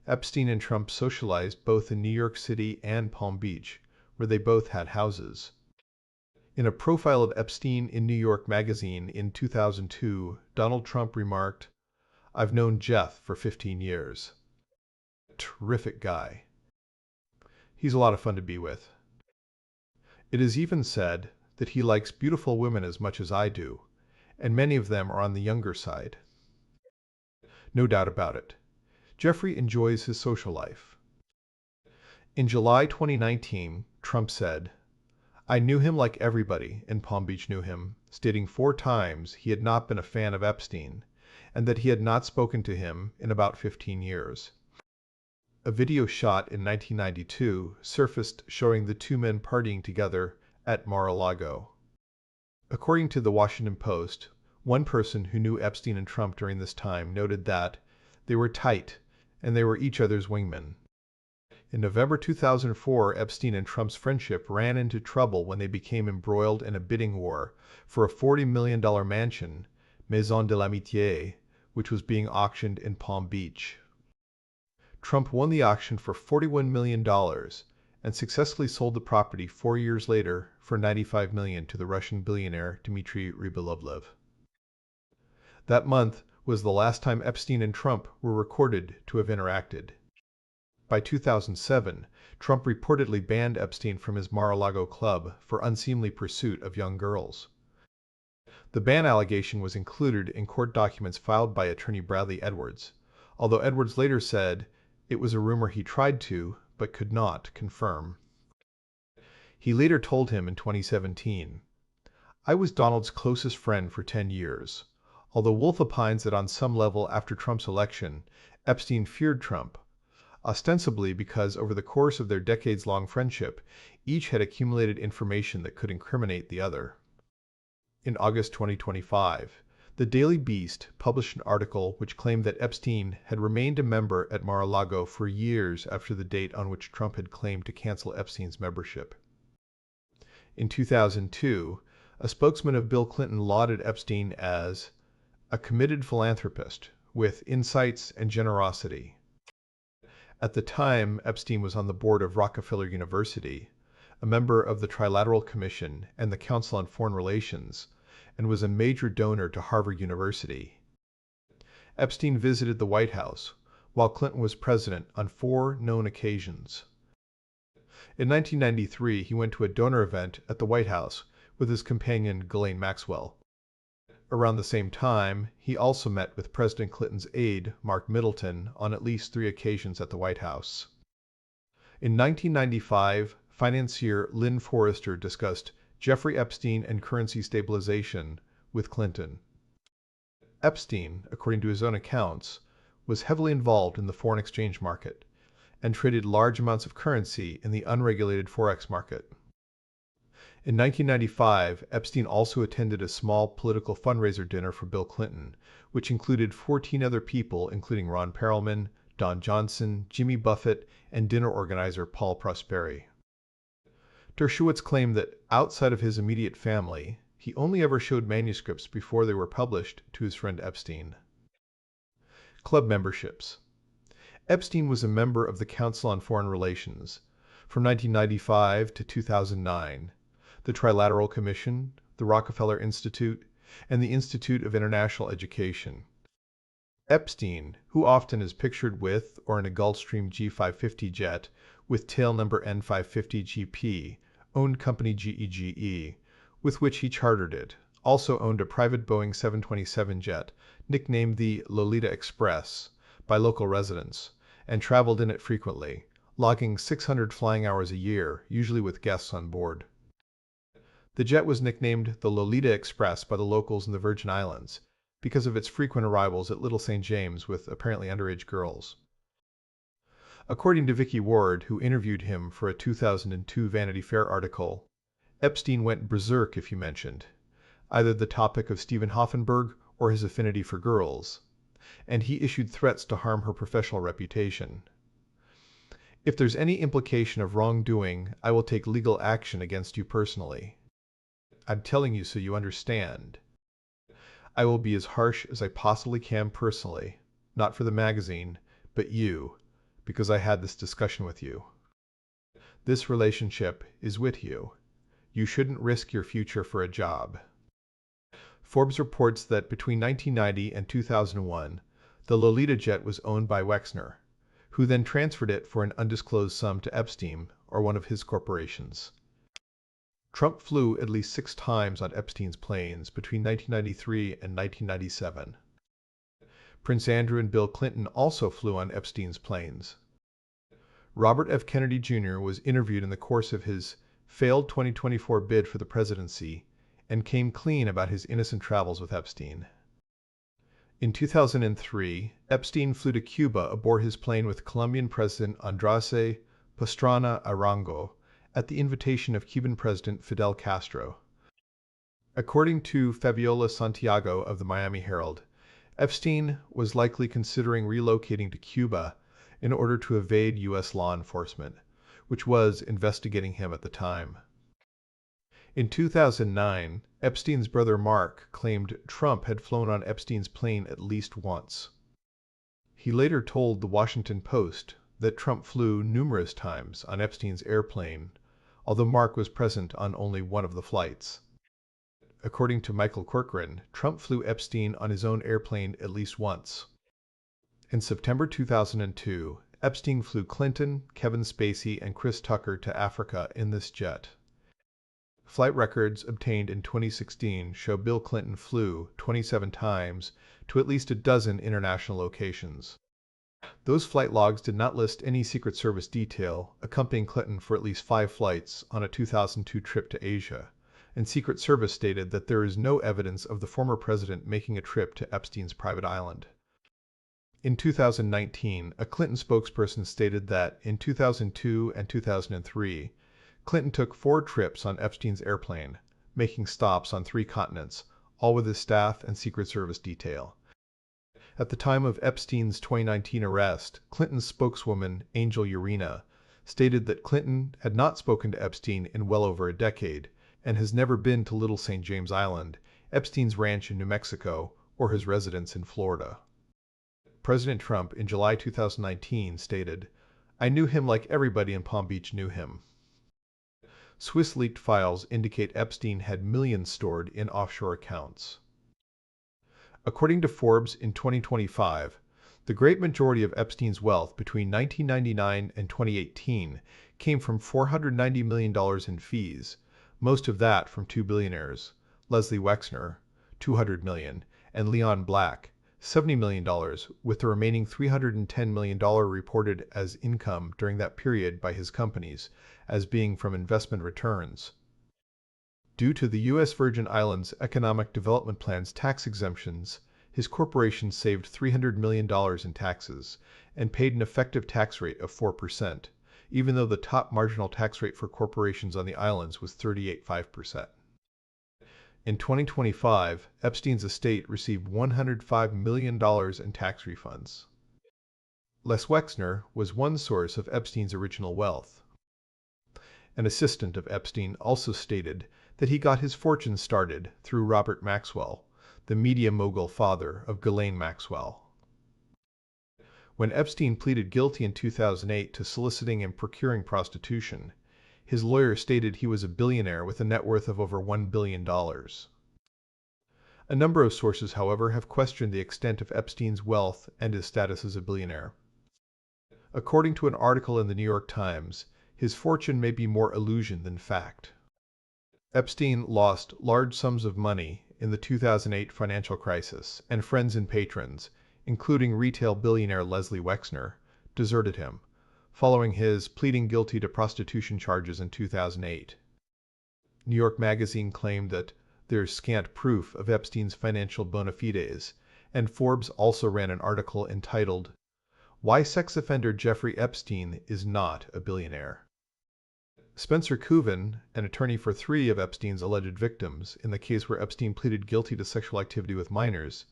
Epstein and Trump socialized both in New York City and Palm Beach, where they both had houses. In a profile of Epstein in New York Magazine in 2002, Donald Trump remarked, "I've known Jeff for 15 years. Terrific guy. He's a lot of fun to be with." It is even said that he likes beautiful women as much as I do, and many of them are on the younger side. No doubt about it. Jeffrey enjoys his social life. In July 2019, Trump said, "I knew him like everybody in Palm Beach knew him," stating 4 times he had not been a fan of Epstein, and that he had not spoken to him in about 15 years. A video shot in 1992 surfaced showing the two men partying together at Mar-a-Lago. According to the Washington Post, one person who knew Epstein and Trump during this time noted that they were tight and they were each other's wingmen. In November 2004, Epstein and Trump's friendship ran into trouble when they became embroiled in a bidding war for a $40 million mansion, Maison de l'Amitié, which was being auctioned in Palm Beach. Trump won the auction for $41 million and successfully sold the property 4 years later for $95 million to the Russian billionaire Dmitry Rybolovlev. That month was the last time Epstein and Trump were recorded to have interacted. By 2007, Trump reportedly banned Epstein from his Mar-a-Lago club for unseemly pursuit of young girls. The ban allegation was included in court documents filed by attorney Bradley Edwards, although Edwards later said it was a rumor he tried to, but could not, confirm. He later told him in 2017, "I was Donald's closest friend for 10 years." Although Wolff opines that on some level after Trump's election, Epstein feared Trump, ostensibly because over the course of their decades-long friendship, each had accumulated information that could incriminate the other. In August 2025, the Daily Beast published an article which claimed that Epstein had remained a member at Mar-a-Lago for years after the date on which Trump had claimed to cancel Epstein's membership. In 2002, a spokesman of Bill Clinton lauded Epstein as a committed philanthropist with insights and generosity. At the time, Epstein was on the board of Rockefeller University, a member of the Trilateral Commission and the Council on Foreign Relations, and was a major donor to Harvard University. Epstein visited the White House while Clinton was president on 4 known occasions. In 1993, he went to a donor event at the White House with his companion Ghislaine Maxwell. Around the same time, he also met with President Clinton's aide, Mark Middleton, on at least 3 occasions at the White House. In 1995, financier Lynn Forrester discussed Jeffrey Epstein and currency stabilization with Clinton. Epstein, according to his own accounts, was heavily involved in the foreign exchange market and traded large amounts of currency in the unregulated forex market. In 1995, Epstein also attended a small political fundraiser dinner for Bill Clinton, which included 14 other people, including Ron Perelman, Don Johnson, Jimmy Buffett, and dinner organizer Paul Prosperi. Dershowitz claimed that outside of his immediate family, he only ever showed manuscripts before they were published to his friend Epstein. Club memberships. Epstein was a member of the Council on Foreign Relations from 1995 to 2009. The Trilateral Commission, the Rockefeller Institute, and the Institute of International Education. Epstein, who often is pictured with or in a Gulfstream G550 jet with tail number N550GP, owned company GEGE, with which he chartered it, also owned a private Boeing 727 jet, nicknamed the Lolita Express, by local residents, and traveled in it frequently, logging 600 flying hours a year, usually with guests on board. The jet was nicknamed the Lolita Express by the locals in the Virgin Islands because of its frequent arrivals at Little St. James with apparently underage girls. According to Vicky Ward, who interviewed him for a 2002 Vanity Fair article, Epstein went berserk if you mentioned either the topic of Stephen Hoffenberg or his affinity for girls, and he issued threats to harm her professional reputation. If there's any implication of wrongdoing, I will take legal action against you personally. I'm telling you so you understand. I will be as harsh as I possibly can personally, not for the magazine, but you, because I had this discussion with you. This relationship is with you. You shouldn't risk your future for a job. Forbes reports that between 1990 and 2001, the Lolita jet was owned by Wexner, who then transferred it for an undisclosed sum to Epstein or one of his corporations. Trump flew at least 6 times on Epstein's planes between 1993 and 1997. Prince Andrew and Bill Clinton also flew on Epstein's planes. Robert F. Kennedy Jr. was interviewed in the course of his failed 2024 bid for the presidency and came clean about his innocent travels with Epstein. In 2003, Epstein flew to Cuba aboard his plane with Colombian President Andrés Pastrana Arango at the invitation of Cuban President Fidel Castro. According to Fabiola Santiago of the Miami Herald, Epstein was likely considering relocating to Cuba in order to evade U.S. law enforcement, which was investigating him at the time. In 2009, Epstein's brother Mark claimed Trump had flown on Epstein's plane at least once. He later told the Washington Post that Trump flew numerous times on Epstein's airplane, although Mark was present on only one of the flights. According to Michael Corcoran, Trump flew Epstein on his own airplane at least once. In September 2002, Epstein flew Clinton, Kevin Spacey, and Chris Tucker to Africa in this jet. Flight records obtained in 2016 show Bill Clinton flew 27 times to at least a dozen international locations. Those flight logs did not list any Secret Service detail accompanying Clinton for at least 5 flights on a 2002 trip to Asia, and Secret Service stated that there is no evidence of the former president making a trip to Epstein's private island. In 2019, a Clinton spokesperson stated that in 2002 and 2003, Clinton took 4 trips on Epstein's airplane, making stops on 3 continents, all with his staff and Secret Service detail. At the time of Epstein's 2019 arrest, Clinton's spokeswoman, Angel Urena, stated that Clinton had not spoken to Epstein in well over a decade and has never been to Little St. James Island, Epstein's ranch in New Mexico, or his residence in Florida. President Trump, in July 2019, stated, "I knew him like everybody in Palm Beach knew him." Swiss leaked files indicate Epstein had millions stored in offshore accounts. According to Forbes in 2025, the great majority of Epstein's wealth between 1999 and 2018 came from $490 million in fees, most of that from 2 billionaires, Leslie Wexner, $200 million, and Leon Black, $70 million, with the remaining $310 million reported as income during that period by his companies as being from investment returns. Due to the U.S. Virgin Islands Economic Development Plan's tax exemptions, his corporation saved $300 million in taxes and paid an effective tax rate of 4%, even though the top marginal tax rate for corporations on the islands was 38.5%. In 2025, Epstein's estate received $105 million in tax refunds. Les Wexner was one source of Epstein's original wealth. An assistant of Epstein also stated that he got his fortune started through Robert Maxwell, the media mogul father of Ghislaine Maxwell. When Epstein pleaded guilty in 2008 to soliciting and procuring prostitution, his lawyer stated he was a billionaire with a net worth of over $1 billion. A number of sources, however, have questioned the extent of Epstein's wealth and his status as a billionaire. According to an article in the New York Times, his fortune may be more illusion than fact. Epstein lost large sums of money in the 2008 financial crisis, and friends and patrons, including retail billionaire Leslie Wexner, deserted him, following his pleading guilty to prostitution charges in 2008. New York Magazine claimed that there's scant proof of Epstein's financial bona fides, and Forbes also ran an article entitled, Why sex offender Jeffrey Epstein is not a billionaire. Spencer Kuvin, an attorney for 3 of Epstein's alleged victims in the case where Epstein pleaded guilty to sexual activity with minors,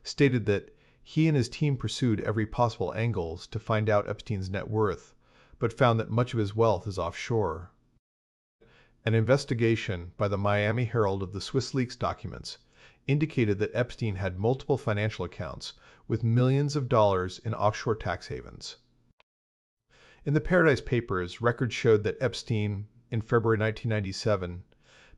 stated that he and his team pursued every possible angles to find out Epstein's net worth, but found that much of his wealth is offshore. An investigation by the Miami Herald of the Swiss leaks documents indicated that Epstein had multiple financial accounts with millions of dollars in offshore tax havens. In the Paradise Papers, records showed that Epstein, in February 1997,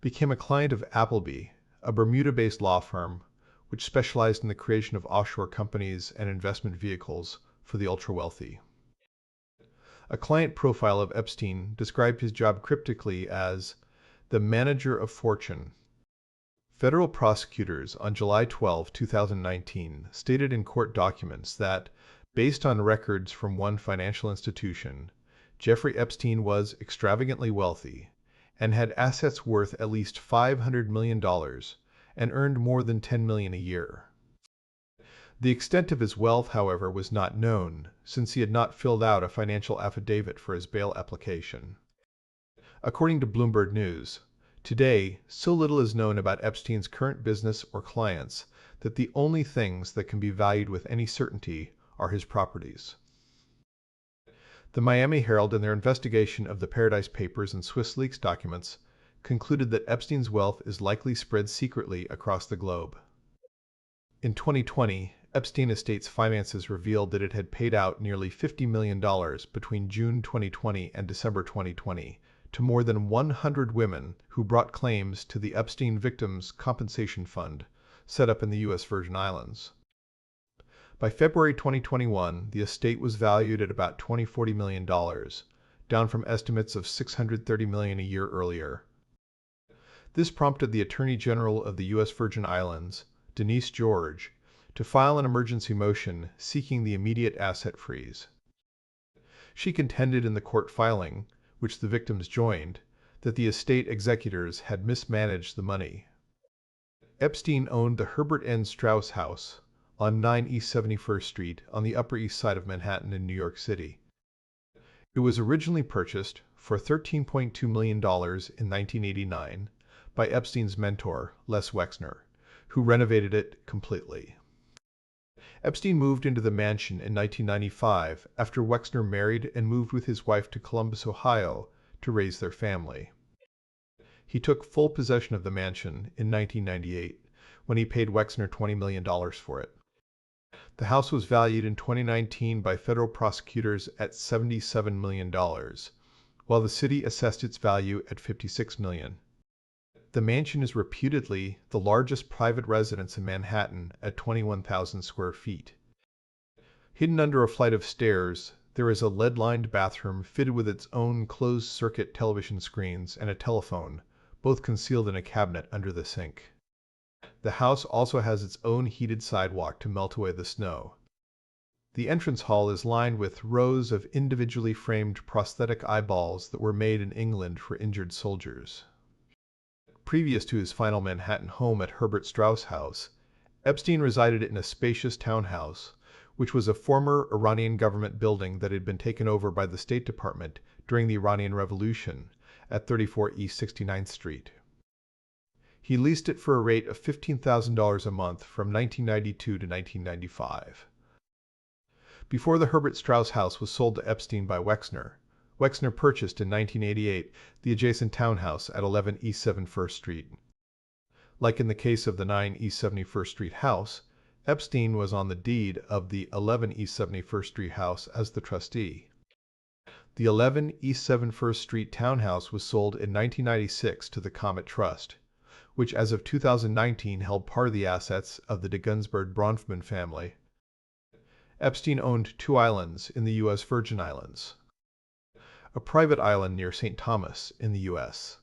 became a client of Appleby, a Bermuda-based law firm which specialized in the creation of offshore companies and investment vehicles for the ultra-wealthy. A client profile of Epstein described his job cryptically as the manager of fortune. Federal prosecutors on July 12, 2019, stated in court documents that, based on records from one financial institution, Jeffrey Epstein was extravagantly wealthy and had assets worth at least $500 million and earned more than $10 million a year. The extent of his wealth, however, was not known, since he had not filled out a financial affidavit for his bail application. According to Bloomberg News, today, so little is known about Epstein's current business or clients that the only things that can be valued with any certainty are his properties. The Miami Herald, in their investigation of the Paradise Papers and Swiss leaks documents, concluded that Epstein's wealth is likely spread secretly across the globe. In 2020, Epstein Estate's finances revealed that it had paid out nearly $50 million between June 2020 and December 2020 to more than 100 women who brought claims to the Epstein Victims Compensation Fund, set up in the U.S. Virgin Islands. By February 2021, the estate was valued at about $40 million, down from estimates of $630 million a year earlier. This prompted the Attorney General of the U.S. Virgin Islands, Denise George, to file an emergency motion seeking the immediate asset freeze. She contended in the court filing, which the victims joined, that the estate executors had mismanaged the money. Epstein owned the Herbert N. Strauss House on 9 East 71st Street on the Upper East Side of Manhattan in New York City. It was originally purchased for $13.2 million in 1989 by Epstein's mentor, Les Wexner, who renovated it completely. Epstein moved into the mansion in 1995 after Wexner married and moved with his wife to Columbus, Ohio, to raise their family. He took full possession of the mansion in 1998 when he paid Wexner $20 million for it. The house was valued in 2019 by federal prosecutors at $77 million, while the city assessed its value at $56 million. The mansion is reputedly the largest private residence in Manhattan at 21,000 square feet. Hidden under a flight of stairs, there is a lead-lined bathroom fitted with its own closed-circuit television screens and a telephone, both concealed in a cabinet under the sink. The house also has its own heated sidewalk to melt away the snow. The entrance hall is lined with rows of individually framed prosthetic eyeballs that were made in England for injured soldiers. Previous to his final Manhattan home at Herbert Strauss House, Epstein resided in a spacious townhouse, which was a former Iranian government building that had been taken over by the State Department during the Iranian Revolution at 34 East 69th Street. He leased it for a rate of $15,000 a month from 1992 to 1995. Before the Herbert Strauss House was sold to Epstein by Wexner, Wexner purchased in 1988 the adjacent townhouse at 11 East 71st Street. Like in the case of the 9 East 71st Street house, Epstein was on the deed of the 11 East 71st Street house as the trustee. The 11 East 71st Street townhouse was sold in 1996 to the Comet Trust, which as of 2019 held part of the assets of the de Gunsberg-Bronfman family. Epstein owned 2 islands in the U.S. Virgin Islands. A private island near St. Thomas in the U.S.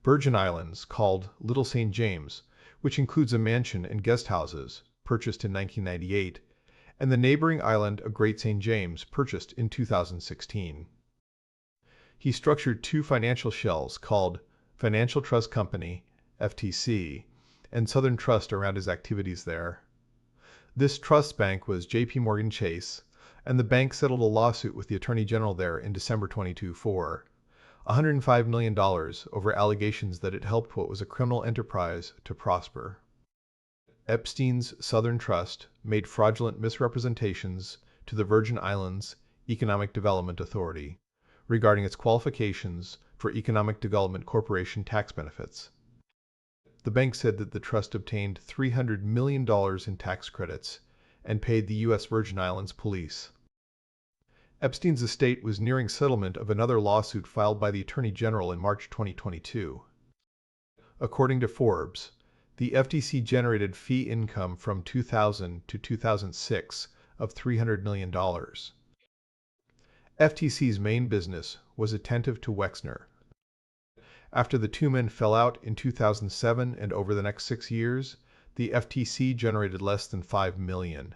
Virgin Islands, called Little St. James, which includes a mansion and guest houses, purchased in 1998, and the neighboring island of Great St. James, purchased in 2016. He structured 2 financial shells called Financial Trust Company, FTC, and Southern Trust around his activities there. This trust bank was J.P. Morgan Chase, and the bank settled a lawsuit with the Attorney General there in December 22 for $105 million over allegations that it helped what was a criminal enterprise to prosper. Epstein's Southern Trust made fraudulent misrepresentations to the Virgin Islands Economic Development Authority regarding its qualifications for Economic Development Corporation tax benefits. The bank said that the trust obtained $300 million in tax credits and paid the U.S. Virgin Islands police. Epstein's estate was nearing settlement of another lawsuit filed by the Attorney General in March 2022. According to Forbes, the FTC generated fee income from 2000 to 2006 of $300 million. FTC's main business was attentive to Wexner. After the two men fell out in 2007 and over the next 6 years, the FTC generated less than $5 million.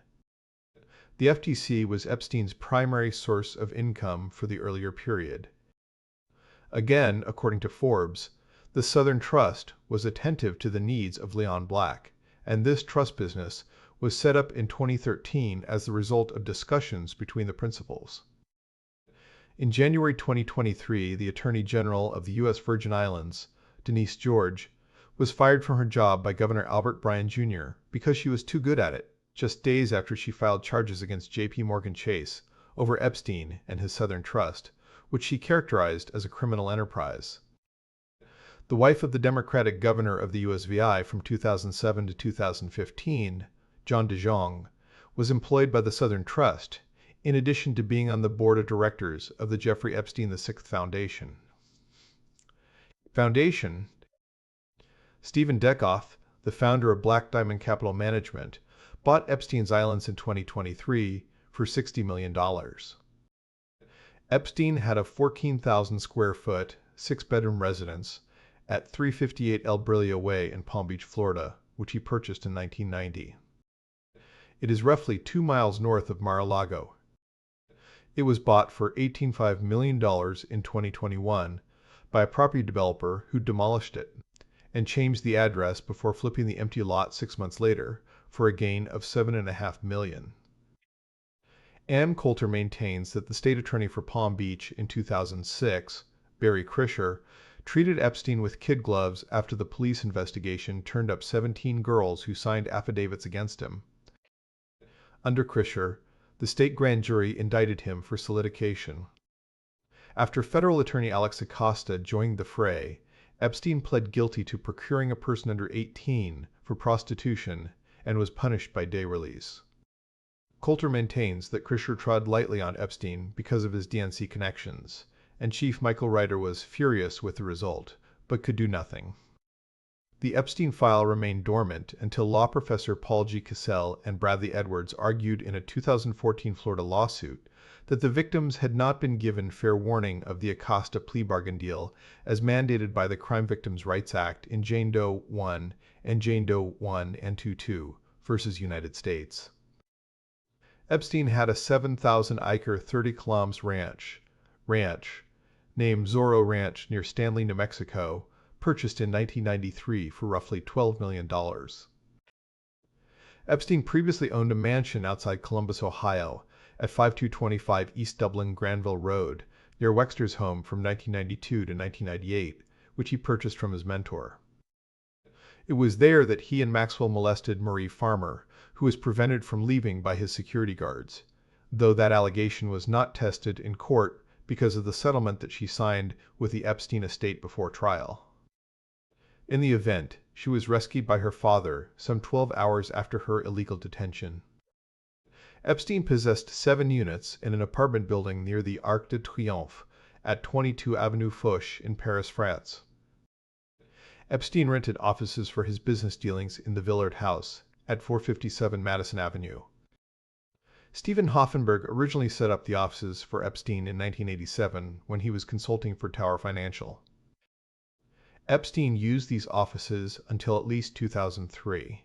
The FTC was Epstein's primary source of income for the earlier period. Again, according to Forbes, the Southern Trust was attentive to the needs of Leon Black, and this trust business was set up in 2013 as the result of discussions between the principals. In January 2023, the Attorney General of the U.S. Virgin Islands, Denise George, was fired from her job by Governor Albert Bryan Jr. because she was too good at it, just days after she filed charges against J.P. Morgan Chase over Epstein and his Southern Trust, which she characterized as a criminal enterprise. The wife of the Democratic governor of the USVI from 2007 to 2015, John DeJong, was employed by the Southern Trust, in addition to being on the board of directors of the Jeffrey Epstein VI Foundation. Stephen Deckoff, the founder of Black Diamond Capital Management, bought Epstein's Islands in 2023 for $60 million. Epstein had a 14,000 square foot, 6-bedroom residence at 358 El Brillo Way in Palm Beach, Florida, which he purchased in 1990. It is roughly 2 miles north of Mar-a-Lago. It was bought for $18.5 million in 2021 by a property developer who demolished it and changed the address before flipping the empty lot 6 months later for a gain of $7.5 million. Ann Coulter maintains that the state attorney for Palm Beach in 2006, Barry Krischer, treated Epstein with kid gloves after the police investigation turned up 17 girls who signed affidavits against him. Under Krischer, the state grand jury indicted him for solicitation. After federal attorney Alex Acosta joined the fray, Epstein pled guilty to procuring a person under 18 for prostitution and was punished by day release. Coulter maintains that Krischer trod lightly on Epstein because of his DNC connections, and Chief Michael Ryder was furious with the result, but could do nothing. The Epstein file remained dormant until law professor Paul G. Cassell and Bradley Edwards argued in a 2014 Florida lawsuit that the victims had not been given fair warning of the Acosta plea bargain deal as mandated by the Crime Victims' Rights Act in Jane Doe 1 and Jane Doe 1 and 2-2 versus United States. Epstein had a 7,000-acre 30 kilometers ranch named Zorro Ranch near Stanley, New Mexico, purchased in 1993 for roughly $12 million. Epstein previously owned a mansion outside Columbus, Ohio, at 5225 East Dublin Granville Road, near Wexner's home from 1992 to 1998, which he purchased from his mentor. It was there that he and Maxwell molested Marie Farmer, who was prevented from leaving by his security guards, though that allegation was not tested in court because of the settlement that she signed with the Epstein estate before trial. In the event, she was rescued by her father some 12 hours after her illegal detention. Epstein possessed 7 units in an apartment building near the Arc de Triomphe at 22 Avenue Foch in Paris, France. Epstein rented offices for his business dealings in the Villard House at 457 Madison Avenue. Stephen Hoffenberg originally set up the offices for Epstein in 1987 when he was consulting for Tower Financial. Epstein used these offices until at least 2003.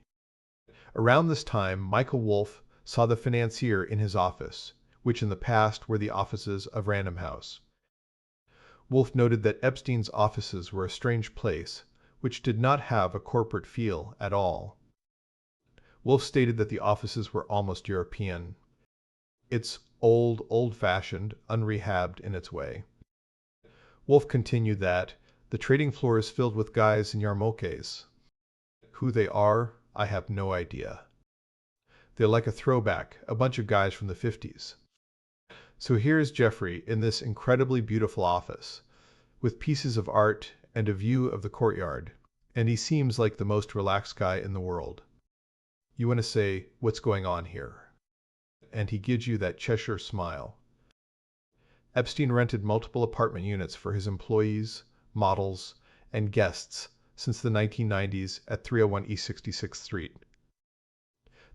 Around this time, Michael Wolff saw the financier in his office, which in the past were the offices of Random House. Wolff noted that Epstein's offices were a strange place, which did not have a corporate feel at all. Wolff stated that the offices were almost European. It's old-fashioned, unrehabbed in its way. Wolf continued that the trading floor is filled with guys in yarmulkes. Who they are, I have no idea. They're like a throwback, a bunch of guys from the 50s. So here's Jeffrey in this incredibly beautiful office, with pieces of art and a view of the courtyard, and he seems like the most relaxed guy in the world. You want to say, what's going on here? And he gives you that Cheshire smile. Epstein rented multiple apartment units for his employees, models, and guests since the 1990s at 301 East 66th Street.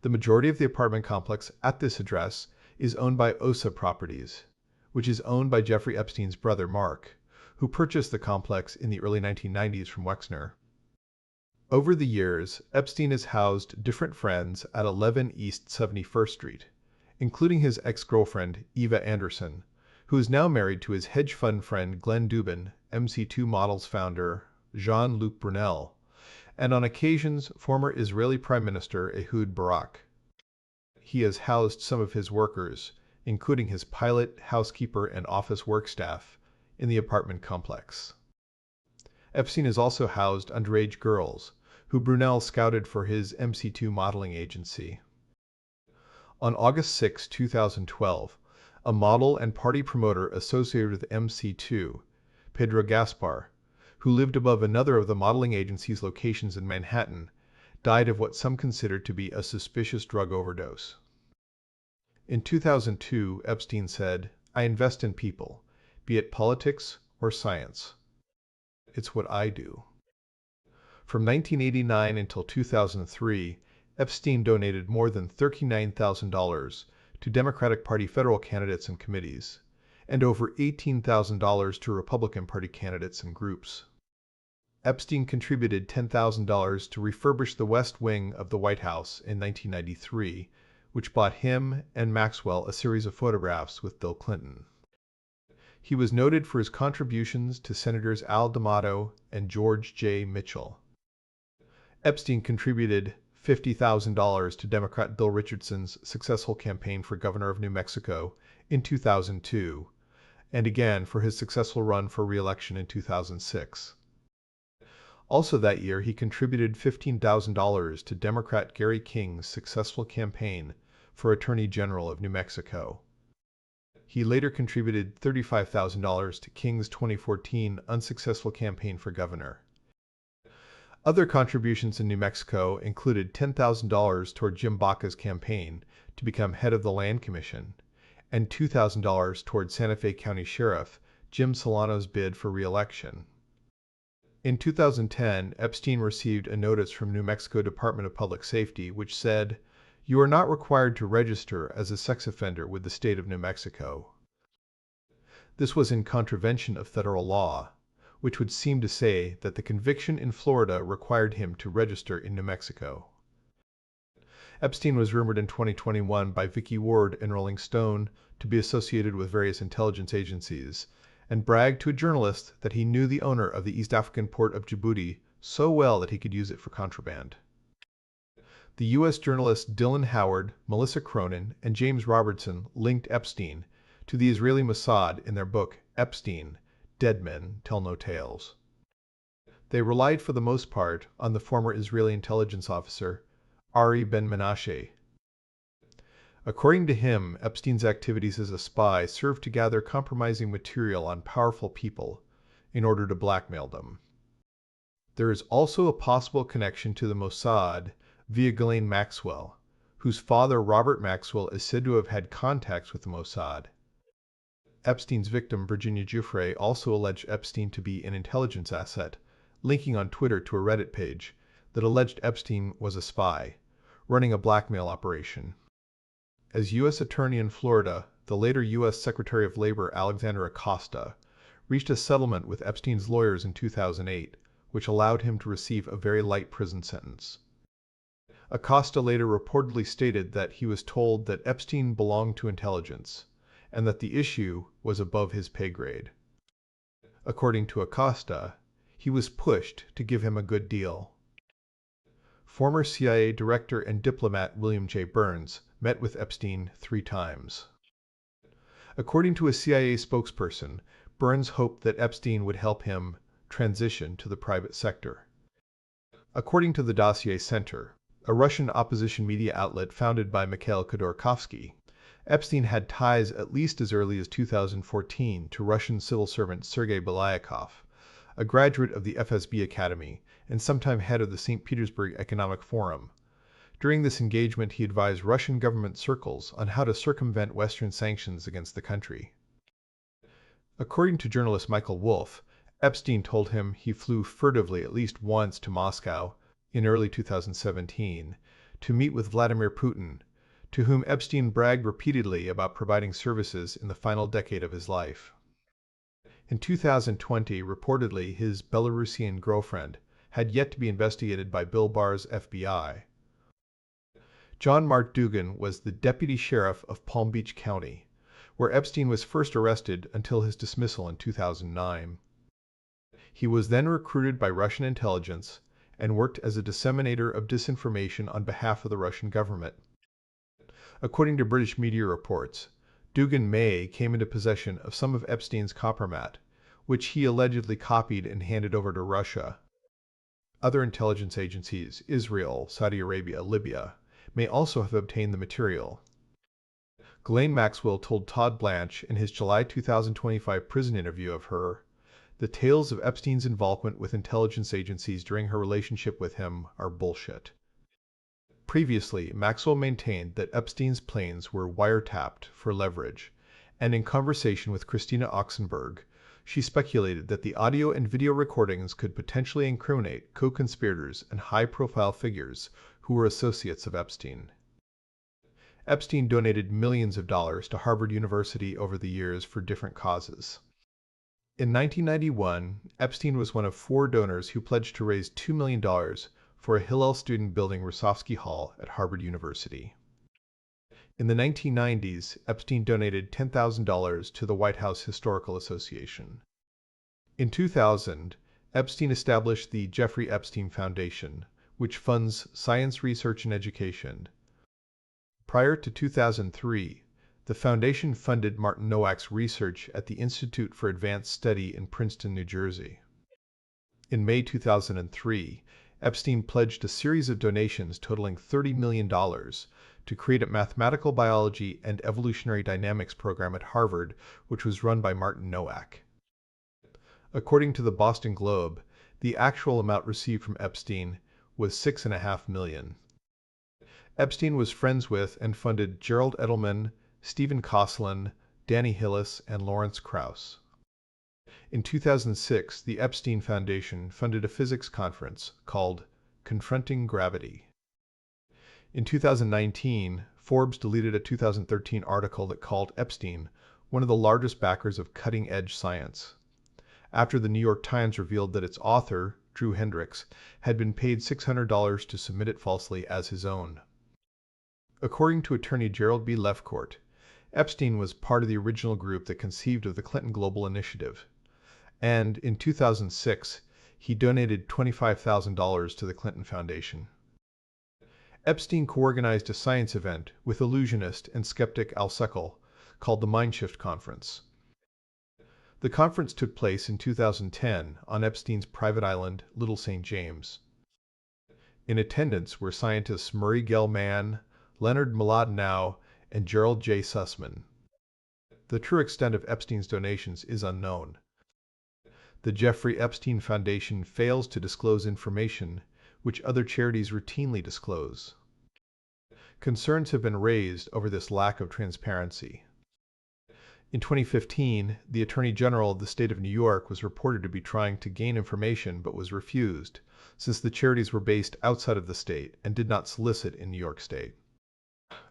The majority of the apartment complex at this address is owned by OSA Properties, which is owned by Jeffrey Epstein's brother Mark, who purchased the complex in the early 1990s from Wexner. Over the years, Epstein has housed different friends at 11 East 71st Street, including his ex-girlfriend Eva Anderson, who is now married to his hedge fund friend Glenn Dubin, MC2 Models founder Jean-Luc Brunel, and on occasions former Israeli Prime Minister Ehud Barak. He has housed some of his workers, including his pilot, housekeeper, and office work staff, in the apartment complex. Epstein has also housed underage girls, who Brunel scouted for his MC2 modeling agency. On August 6, 2012, a model and party promoter associated with MC2, Pedro Gaspar, who lived above another of the modeling agency's locations in Manhattan, died of what some considered to be a suspicious drug overdose. In 2002, Epstein said, "I invest in people, be it politics or science. It's what I do." From 1989 until 2003, Epstein donated more than $39,000 to Democratic Party federal candidates and committees, and over $18,000 to Republican Party candidates and groups. Epstein contributed $10,000 to refurbish the West Wing of the White House in 1993, which bought him and Maxwell a series of photographs with Bill Clinton. He was noted for his contributions to Senators Al D'Amato and George J. Mitchell. Epstein contributed $50,000 to Democrat Bill Richardson's successful campaign for governor of New Mexico in 2002, and again for his successful run for re-election in 2006. Also that year, he contributed $15,000 to Democrat Gary King's successful campaign for Attorney General of New Mexico. He later contributed $35,000 to King's 2014 unsuccessful campaign for governor. Other contributions in New Mexico included $10,000 toward Jim Baca's campaign to become head of the Land Commission, and $2,000 toward Santa Fe County Sheriff Jim Solano's bid for re-election. In 2010, Epstein received a notice from New Mexico Department of Public Safety which said, "You are not required to register as a sex offender with the state of New Mexico." This was in contravention of federal law, which would seem to say that the conviction in Florida required him to register in New Mexico. Epstein was rumored in 2021 by Vicky Ward in Rolling Stone to be associated with various intelligence agencies, and bragged to a journalist that he knew the owner of the East African port of Djibouti so well that he could use it for contraband. The U.S. journalists Dylan Howard, Melissa Cronin, and James Robertson linked Epstein to the Israeli Mossad in their book Epstein, Dead Men Tell No Tales. They relied for the most part on the former Israeli intelligence officer, Ari Ben-Menashe. According to him, Epstein's activities as a spy served to gather compromising material on powerful people in order to blackmail them. There is also a possible connection to the Mossad via Ghislaine Maxwell, whose father Robert Maxwell is said to have had contacts with the Mossad. Epstein's victim, Virginia Giuffre, also alleged Epstein to be an intelligence asset, linking on Twitter to a Reddit page that alleged Epstein was a spy, running a blackmail operation. As U.S. Attorney in Florida, the later U.S. Secretary of Labor Alexander Acosta reached a settlement with Epstein's lawyers in 2008, which allowed him to receive a very light prison sentence. Acosta later reportedly stated that he was told that Epstein belonged to intelligence, and that the issue was above his pay grade. According to Acosta, he was pushed to give him a good deal. Former CIA Director and diplomat William J. Burns met with Epstein 3 times. According to a CIA spokesperson, Burns hoped that Epstein would help him transition to the private sector. According to the Dossier Center, a Russian opposition media outlet founded by Mikhail Khodorkovsky, Epstein had ties at least as early as 2014 to Russian civil servant Sergei Belyakov, a graduate of the FSB Academy and sometime head of the St. Petersburg Economic Forum. During this engagement, he advised Russian government circles on how to circumvent Western sanctions against the country. According to journalist Michael Wolff, Epstein told him he flew furtively at least once to Moscow in early 2017 to meet with Vladimir Putin, to whom Epstein bragged repeatedly about providing services in the final decade of his life. In 2020, reportedly, his Belarusian girlfriend had yet to be investigated by Bill Barr's FBI. John Mark Dugan was the deputy sheriff of Palm Beach County, where Epstein was first arrested until his dismissal in 2009. He was then recruited by Russian intelligence and worked as a disseminator of disinformation on behalf of the Russian government. According to British media reports, Dugan May came into possession of some of Epstein's compromat, which he allegedly copied and handed over to Russia. Other intelligence agencies, Israel, Saudi Arabia, Libya, may also have obtained the material. Ghislaine Maxwell told Todd Blanche in his July 2025 prison interview of her, "The tales of Epstein's involvement with intelligence agencies during her relationship with him are bullshit." Previously, Maxwell maintained that Epstein's planes were wiretapped for leverage, and in conversation with Christina Oxenberg, she speculated that the audio and video recordings could potentially incriminate co-conspirators and high-profile figures who were associates of Epstein. Epstein donated millions of dollars to Harvard University over the years for different causes. In 1991, Epstein was one of 4 donors who pledged to raise $2 million for a Hillel student building Rusovsky Hall at Harvard University. In the 1990s, Epstein donated $10,000 to the White House Historical Association. In 2000, Epstein established the Jeffrey Epstein Foundation, which funds science research and education. Prior to 2003, the foundation funded Martin Nowak's research at the Institute for Advanced Study in Princeton, New Jersey. In May 2003, Epstein pledged a series of donations totaling $30 million to create a mathematical biology and evolutionary dynamics program at Harvard, which was run by Martin Nowak. According to the Boston Globe, the actual amount received from Epstein was $6.5 million. Epstein was friends with and funded Gerald Edelman, Stephen Kosslyn, Danny Hillis, and Lawrence Krauss. In 2006, the Epstein Foundation funded a physics conference called Confronting Gravity. In 2019, Forbes deleted a 2013 article that called Epstein one of the largest backers of cutting-edge science, after the New York Times revealed that its author, Drew Hendricks, had been paid $600 to submit it falsely as his own. According to attorney Gerald B. Lefcourt, Epstein was part of the original group that conceived of the Clinton Global Initiative, and in 2006, he donated $25,000 to the Clinton Foundation. Epstein co-organized a science event with illusionist and skeptic Al Seckel called the Mindshift Conference. The conference took place in 2010 on Epstein's private island, Little St. James. In attendance were scientists Murray Gell-Mann, Leonard Mlodinow, and Gerald J. Sussman. The true extent of Epstein's donations is unknown. The Jeffrey Epstein Foundation fails to disclose information which other charities routinely disclose. Concerns have been raised over this lack of transparency. In 2015, the Attorney General of the state of New York was reported to be trying to gain information but was refused, since the charities were based outside of the state and did not solicit in New York State.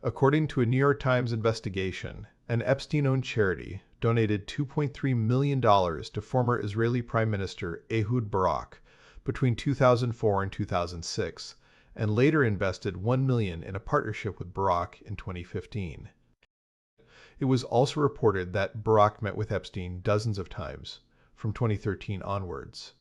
According to a New York Times investigation, an Epstein-owned charity donated $2.3 million to former Israeli Prime Minister Ehud Barak between 2004 and 2006, and later invested $1 million in a partnership with Barak in 2015. It was also reported that Barak met with Epstein dozens of times, from 2013 onwards.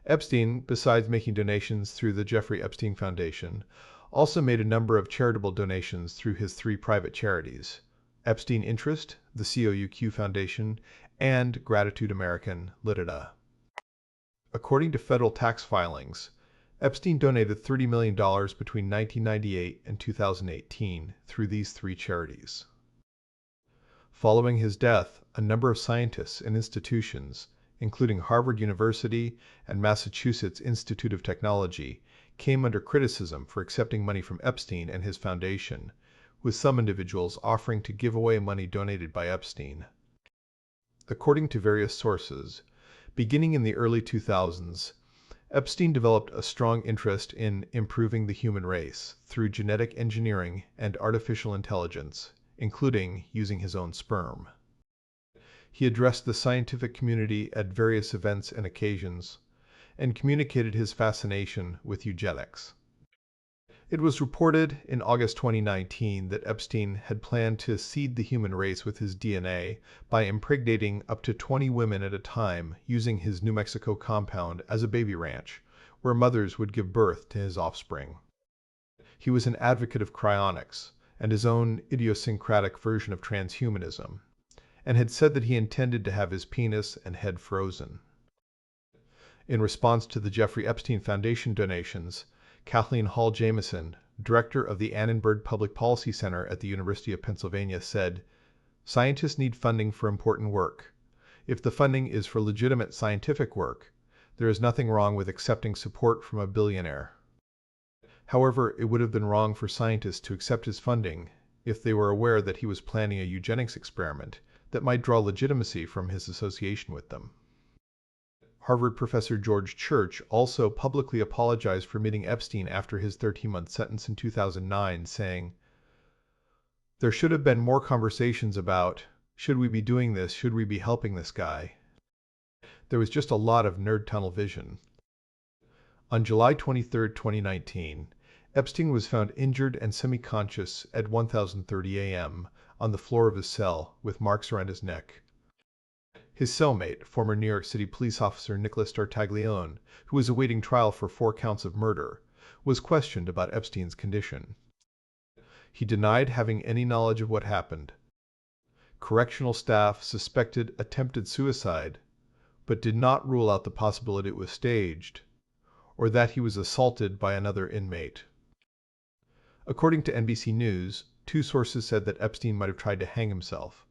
Epstein, besides making donations through the Jeffrey Epstein Foundation, also made a number of charitable donations through his 3 private charities, Epstein Interest, the COUQ Foundation, and Gratitude American Ltda. According to federal tax filings, Epstein donated $30 million between 1998 and 2018 through these three charities. Following his death, a number of scientists and institutions, including Harvard University and Massachusetts Institute of Technology, came under criticism for accepting money from Epstein and his foundation, with some individuals offering to give away money donated by Epstein. According to various sources, beginning in the early 2000s, Epstein developed a strong interest in improving the human race through genetic engineering and artificial intelligence, including using his own sperm. He addressed the scientific community at various events and occasions, and communicated his fascination with eugenics. It was reported in August 2019 that Epstein had planned to seed the human race with his DNA by impregnating up to 20 women at a time using his New Mexico compound as a baby ranch, where mothers would give birth to his offspring. He was an advocate of cryonics and his own idiosyncratic version of transhumanism, and had said that he intended to have his penis and head frozen. In response to the Jeffrey Epstein Foundation donations, Kathleen Hall Jamieson, director of the Annenberg Public Policy Center at the University of Pennsylvania, said, "Scientists need funding for important work. If the funding is for legitimate scientific work, there is nothing wrong with accepting support from a billionaire. However, it would have been wrong for scientists to accept his funding if they were aware that he was planning a eugenics experiment that might draw legitimacy from his association with them." Harvard professor George Church also publicly apologized for meeting Epstein after his 13-month sentence in 2009, saying, "There should have been more conversations about, should we be doing this, should we be helping this guy? There was just a lot of nerd tunnel vision." On July 23, 2019, Epstein was found injured and semi-conscious at 10:30 a.m. on the floor of his cell with marks around his neck. His cellmate, former New York City police officer Nicholas Tartaglione, who was awaiting trial for 4 counts of murder, was questioned about Epstein's condition. He denied having any knowledge of what happened. Correctional staff suspected attempted suicide, but did not rule out the possibility it was staged, or that he was assaulted by another inmate. According to NBC News, 2 sources said that Epstein might have tried to hang himself.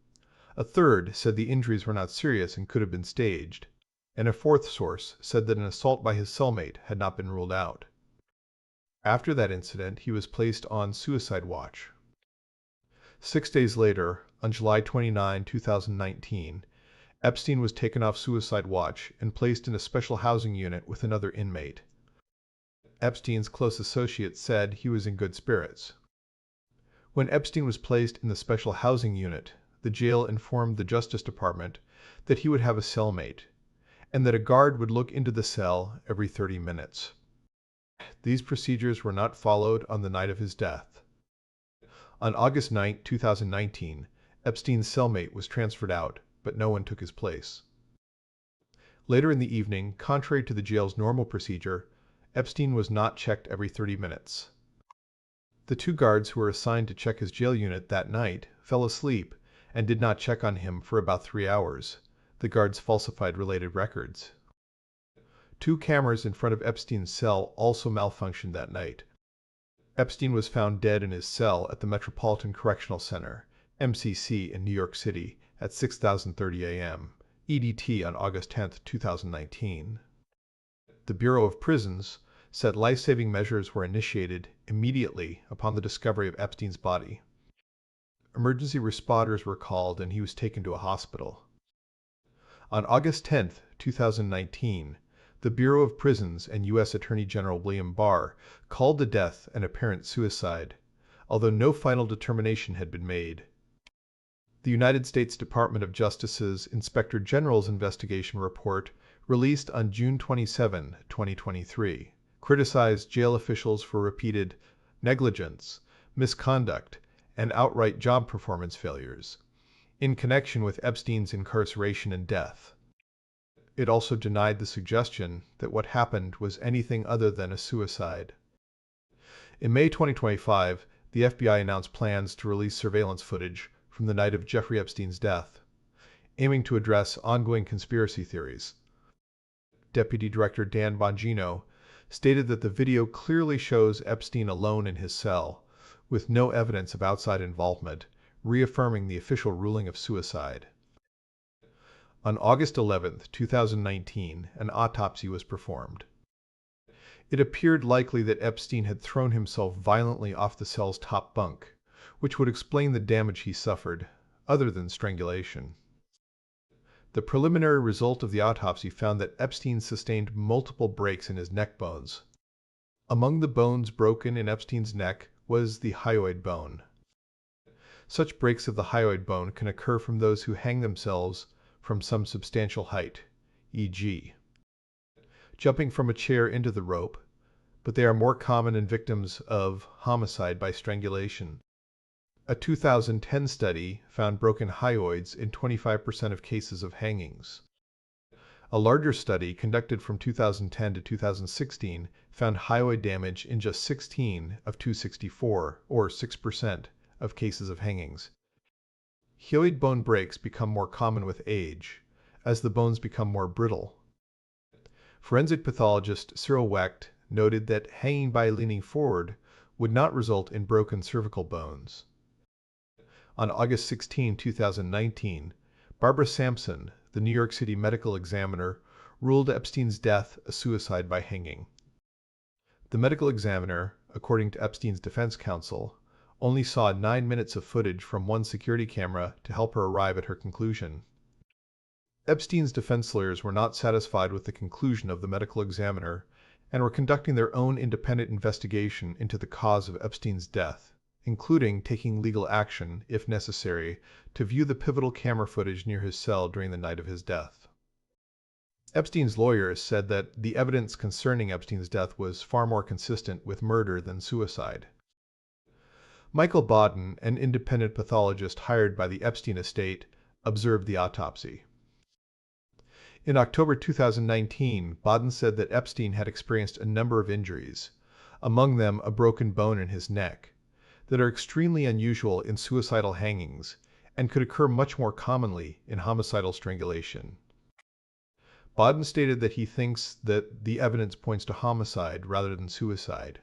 A third said the injuries were not serious and could have been staged, and a 4th source said that an assault by his cellmate had not been ruled out. After that incident, he was placed on suicide watch. 6 days later, on July 29, 2019, Epstein was taken off suicide watch and placed in a special housing unit with another inmate. Epstein's close associates said he was in good spirits. When Epstein was placed in the special housing unit, the jail informed the Justice Department that he would have a cellmate, and that a guard would look into the cell every 30 minutes. These procedures were not followed on the night of his death. On August 9, 2019, Epstein's cellmate was transferred out, but no one took his place. Later in the evening, contrary to the jail's normal procedure, Epstein was not checked every 30 minutes. The 2 guards who were assigned to check his jail unit that night fell asleep and did not check on him for about 3 hours. The guards falsified related records. 2 cameras in front of Epstein's cell also malfunctioned that night. Epstein was found dead in his cell at the Metropolitan Correctional Center, MCC, in New York City at 6:30 a.m. EDT on August 10, 2019. The Bureau of Prisons said life-saving measures were initiated immediately upon the discovery of Epstein's body. Emergency responders were called and he was taken to a hospital. On August 10, 2019, the Bureau of Prisons and U.S. Attorney General William Barr called the death an apparent suicide, although no final determination had been made. The United States Department of Justice's Inspector General's investigation report, released on June 27, 2023, criticized jail officials for repeated negligence, misconduct, and outright job performance failures in connection with Epstein's incarceration and death. It also denied the suggestion that what happened was anything other than a suicide. In May 2025, the FBI announced plans to release surveillance footage from the night of Jeffrey Epstein's death, aiming to address ongoing conspiracy theories. Deputy Director Dan Bongino stated that the video clearly shows Epstein alone in his cell, with no evidence of outside involvement, reaffirming the official ruling of suicide. On August 11, 2019, an autopsy was performed. It appeared likely that Epstein had thrown himself violently off the cell's top bunk, which would explain the damage he suffered, other than strangulation. The preliminary result of the autopsy found that Epstein sustained multiple breaks in his neck bones. Among the bones broken in Epstein's neck was the hyoid bone. Such breaks of the hyoid bone can occur from those who hang themselves from some substantial height, e.g., jumping from a chair into the rope, but they are more common in victims of homicide by strangulation. A 2010 study found broken hyoids in 25% of cases of hangings. A larger study conducted from 2010 to 2016 found hyoid damage in just 16 of 264, or 6%, of cases of hangings. Hyoid bone breaks become more common with age, as the bones become more brittle. Forensic pathologist Cyril Wecht noted that hanging by leaning forward would not result in broken cervical bones. On August 16, 2019, Barbara Sampson, the New York City medical examiner, ruled Epstein's death a suicide by hanging. The medical examiner, according to Epstein's defense counsel, only saw 9 minutes of footage from one security camera to help her arrive at her conclusion. Epstein's defense lawyers were not satisfied with the conclusion of the medical examiner and were conducting their own independent investigation into the cause of Epstein's death, including taking legal action, if necessary, to view the pivotal camera footage near his cell during the night of his death. Epstein's lawyers said that the evidence concerning Epstein's death was far more consistent with murder than suicide. Michael Baden, an independent pathologist hired by the Epstein estate, observed the autopsy. In October 2019, Baden said that Epstein had experienced a number of injuries, among them a broken bone in his neck, that are extremely unusual in suicidal hangings and could occur much more commonly in homicidal strangulation. Baden stated that he thinks that the evidence points to homicide rather than suicide.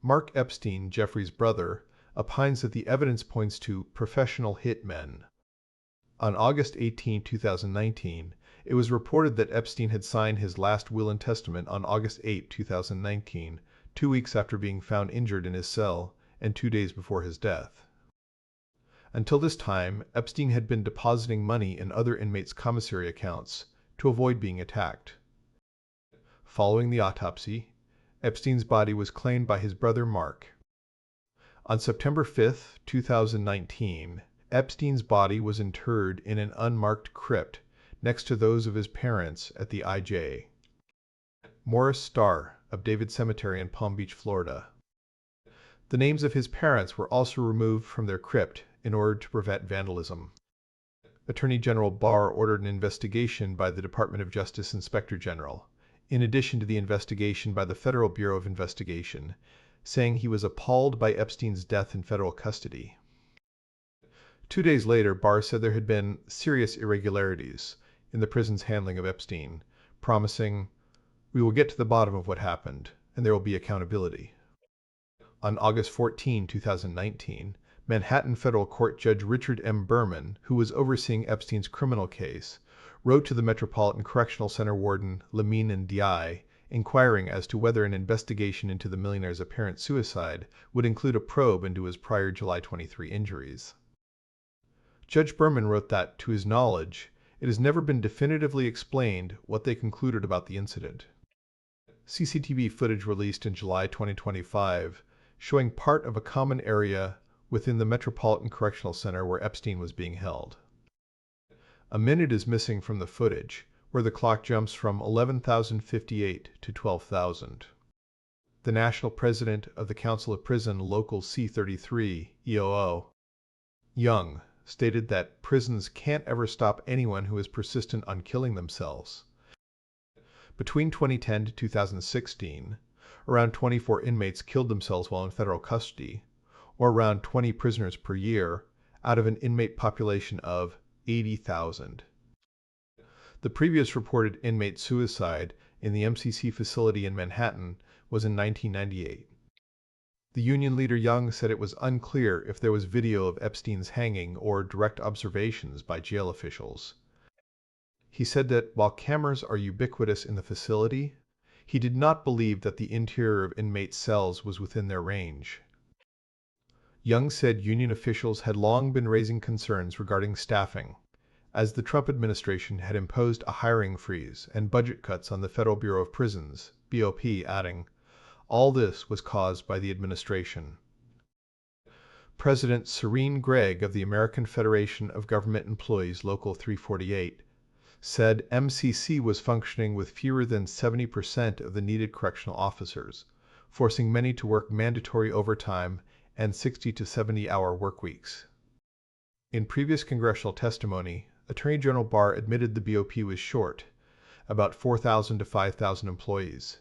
Mark Epstein, Jeffrey's brother, opines that the evidence points to professional hitmen. On August 18, 2019, it was reported that Epstein had signed his last will and testament on August 8, 2019, 2 weeks after being found injured in his cell and 2 days before his death. Until this time, Epstein had been depositing money in other inmates' commissary accounts to avoid being attacked. Following the autopsy, Epstein's body was claimed by his brother Mark. On September 5, 2019, Epstein's body was interred in an unmarked crypt next to those of his parents at the IJ. Morris Starr of David Cemetery in Palm Beach, Florida. The names of his parents were also removed from their crypt in order to prevent vandalism. Attorney General Barr ordered an investigation by the Department of Justice Inspector General, in addition to the investigation by the Federal Bureau of Investigation, saying he was appalled by Epstein's death in federal custody. 2 days later, Barr said there had been serious irregularities in the prison's handling of Epstein, promising, "We will get to the bottom of what happened, and there will be accountability." On August 14, 2019, Manhattan Federal Court Judge Richard M. Berman, who was overseeing Epstein's criminal case, wrote to the Metropolitan Correctional Center warden Lamine Ndiaye, inquiring as to whether an investigation into the millionaire's apparent suicide would include a probe into his prior July 23 injuries. Judge Berman wrote that, to his knowledge, it has never been definitively explained what they concluded about the incident. CCTV footage released in July 2025 showing part of a common area within the Metropolitan Correctional Center where Epstein was being held. A minute is missing from the footage, where the clock jumps from 11,058 to 12,000. The national president of the Council of Prison Local C33, EOO, Young, stated that prisons can't ever stop anyone who is persistent on killing themselves. Between 2010 to 2016, around 24 inmates killed themselves while in federal custody, or around 20 prisoners per year, out of an inmate population of 80,000. The previous reported inmate suicide in the MCC facility in Manhattan was in 1998. The union leader Young said it was unclear if there was video of Epstein's hanging or direct observations by jail officials. He said that while cameras are ubiquitous in the facility, he did not believe that the interior of inmate cells was within their range. Young said union officials had long been raising concerns regarding staffing, as the Trump administration had imposed a hiring freeze and budget cuts on the Federal Bureau of Prisons, BOP, adding, "All this was caused by the administration." President Serene Gregg of the American Federation of Government Employees Local 348 said MCC was functioning with fewer than 70% of the needed correctional officers, forcing many to work mandatory overtime and 60 to 70-hour work weeks. In previous congressional testimony, Attorney General Barr admitted the BOP was short, about 4,000 to 5,000 employees.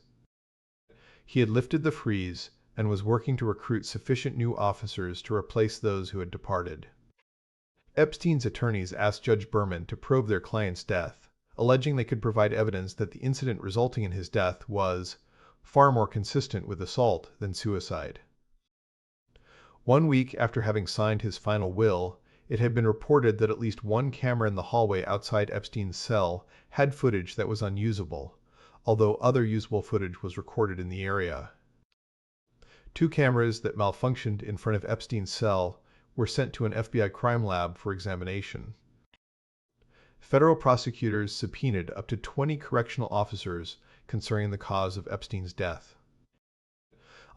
He had lifted the freeze and was working to recruit sufficient new officers to replace those who had departed. Epstein's attorneys asked Judge Berman to probe their client's death, alleging they could provide evidence that the incident resulting in his death was far more consistent with assault than suicide. 1 week after having signed his final will, it had been reported that at least one camera in the hallway outside Epstein's cell had footage that was unusable, although other usable footage was recorded in the area. 2 cameras that malfunctioned in front of Epstein's cell were sent to an FBI crime lab for examination. Federal prosecutors subpoenaed up to 20 correctional officers concerning the cause of Epstein's death.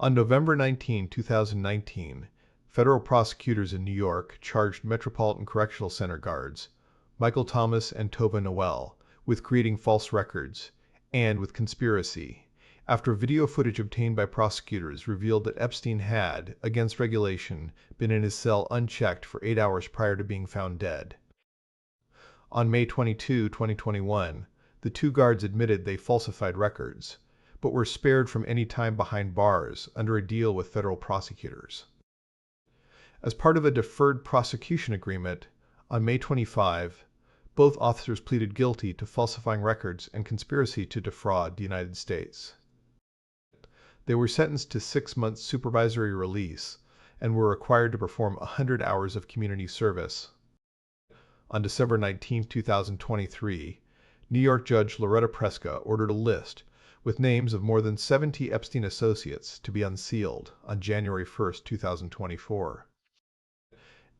On November 19, 2019, federal prosecutors in New York charged Metropolitan Correctional Center guards, Michael Thomas and Tova Noel, with creating false records and with conspiracy, after video footage obtained by prosecutors revealed that Epstein had, against regulation, been in his cell unchecked for 8 hours prior to being found dead. On May 22, 2021, the 2 guards admitted they falsified records, but were spared from any time behind bars under a deal with federal prosecutors. As part of a deferred prosecution agreement, on May 25, both officers pleaded guilty to falsifying records and conspiracy to defraud the United States. They were sentenced to 6 months supervisory release and were required to perform 100 hours of community service. On December 19, 2023, New York Judge Loretta Preska ordered a list with names of more than 70 Epstein associates to be unsealed on January 1, 2024.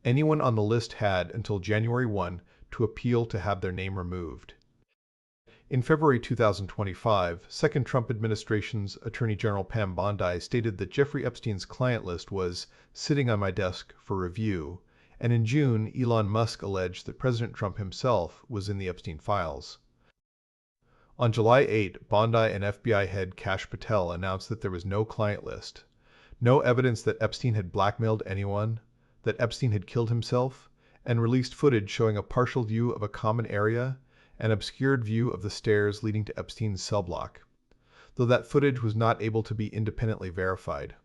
Anyone on the list had until January 1 to appeal to have their name removed. In February 2025, second Trump administration's Attorney General Pam Bondi stated that Jeffrey Epstein's client list was sitting on my desk for review, and in June, Elon Musk alleged that President Trump himself was in the Epstein files. On July 8, Bondi and FBI head Kash Patel announced that there was no client list, no evidence that Epstein had blackmailed anyone, that Epstein had killed himself, and released footage showing a partial view of a common area, an obscured view of the stairs leading to Epstein's cell block, though that footage was not able to be independently verified.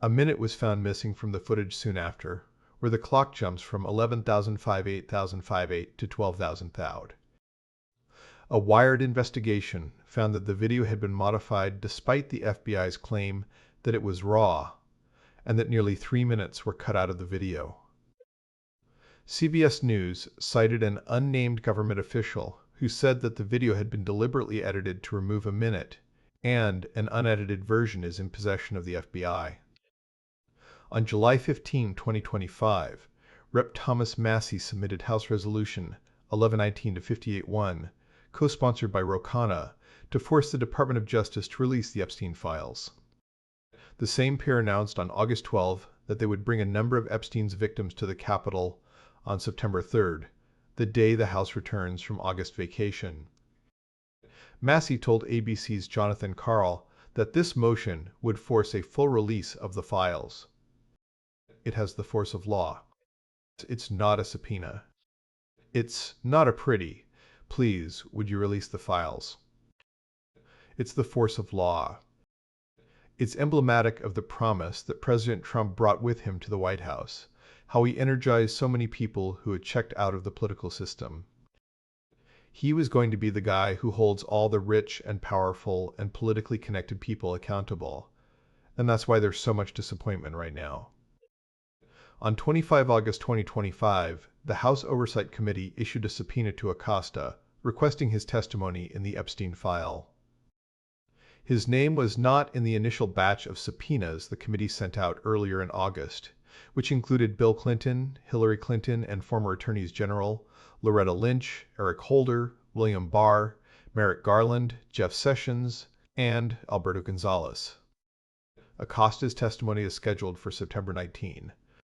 A minute was found missing from the footage soon after, where the clock jumps from 11,058,058 to 12,000 thou. A Wired investigation found that the video had been modified despite the FBI's claim that it was raw, and that nearly 3 minutes were cut out of the video. CBS News cited an unnamed government official who said that the video had been deliberately edited to remove a minute, and an unedited version is in possession of the FBI. On July 15, 2025, Rep. Thomas Massie submitted House Resolution 1119-58-1, co-sponsored by Ro Khanna, to force the Department of Justice to release the Epstein files. The same pair announced on August 12 that they would bring a number of Epstein's victims to the Capitol on September 3rd, the day the House returns from August vacation. Massie told ABC's Jonathan Karl that this motion would force a full release of the files. It has the force of law. It's not a subpoena. It's not a pretty, please, would you release the files? It's the force of law. It's emblematic of the promise that President Trump brought with him to the White House, how he energized so many people who had checked out of the political system. He was going to be the guy who holds all the rich and powerful and politically connected people accountable. And that's why there's so much disappointment right now. On 25 August 2025, the House Oversight Committee issued a subpoena to Acosta, requesting his testimony in the Epstein file. His name was not in the initial batch of subpoenas the committee sent out earlier in August, which included Bill Clinton, Hillary Clinton, and former attorneys general Loretta Lynch, Eric Holder, William Barr, Merrick Garland, Jeff Sessions, and Alberto Gonzales. Acosta's testimony is scheduled for September 19.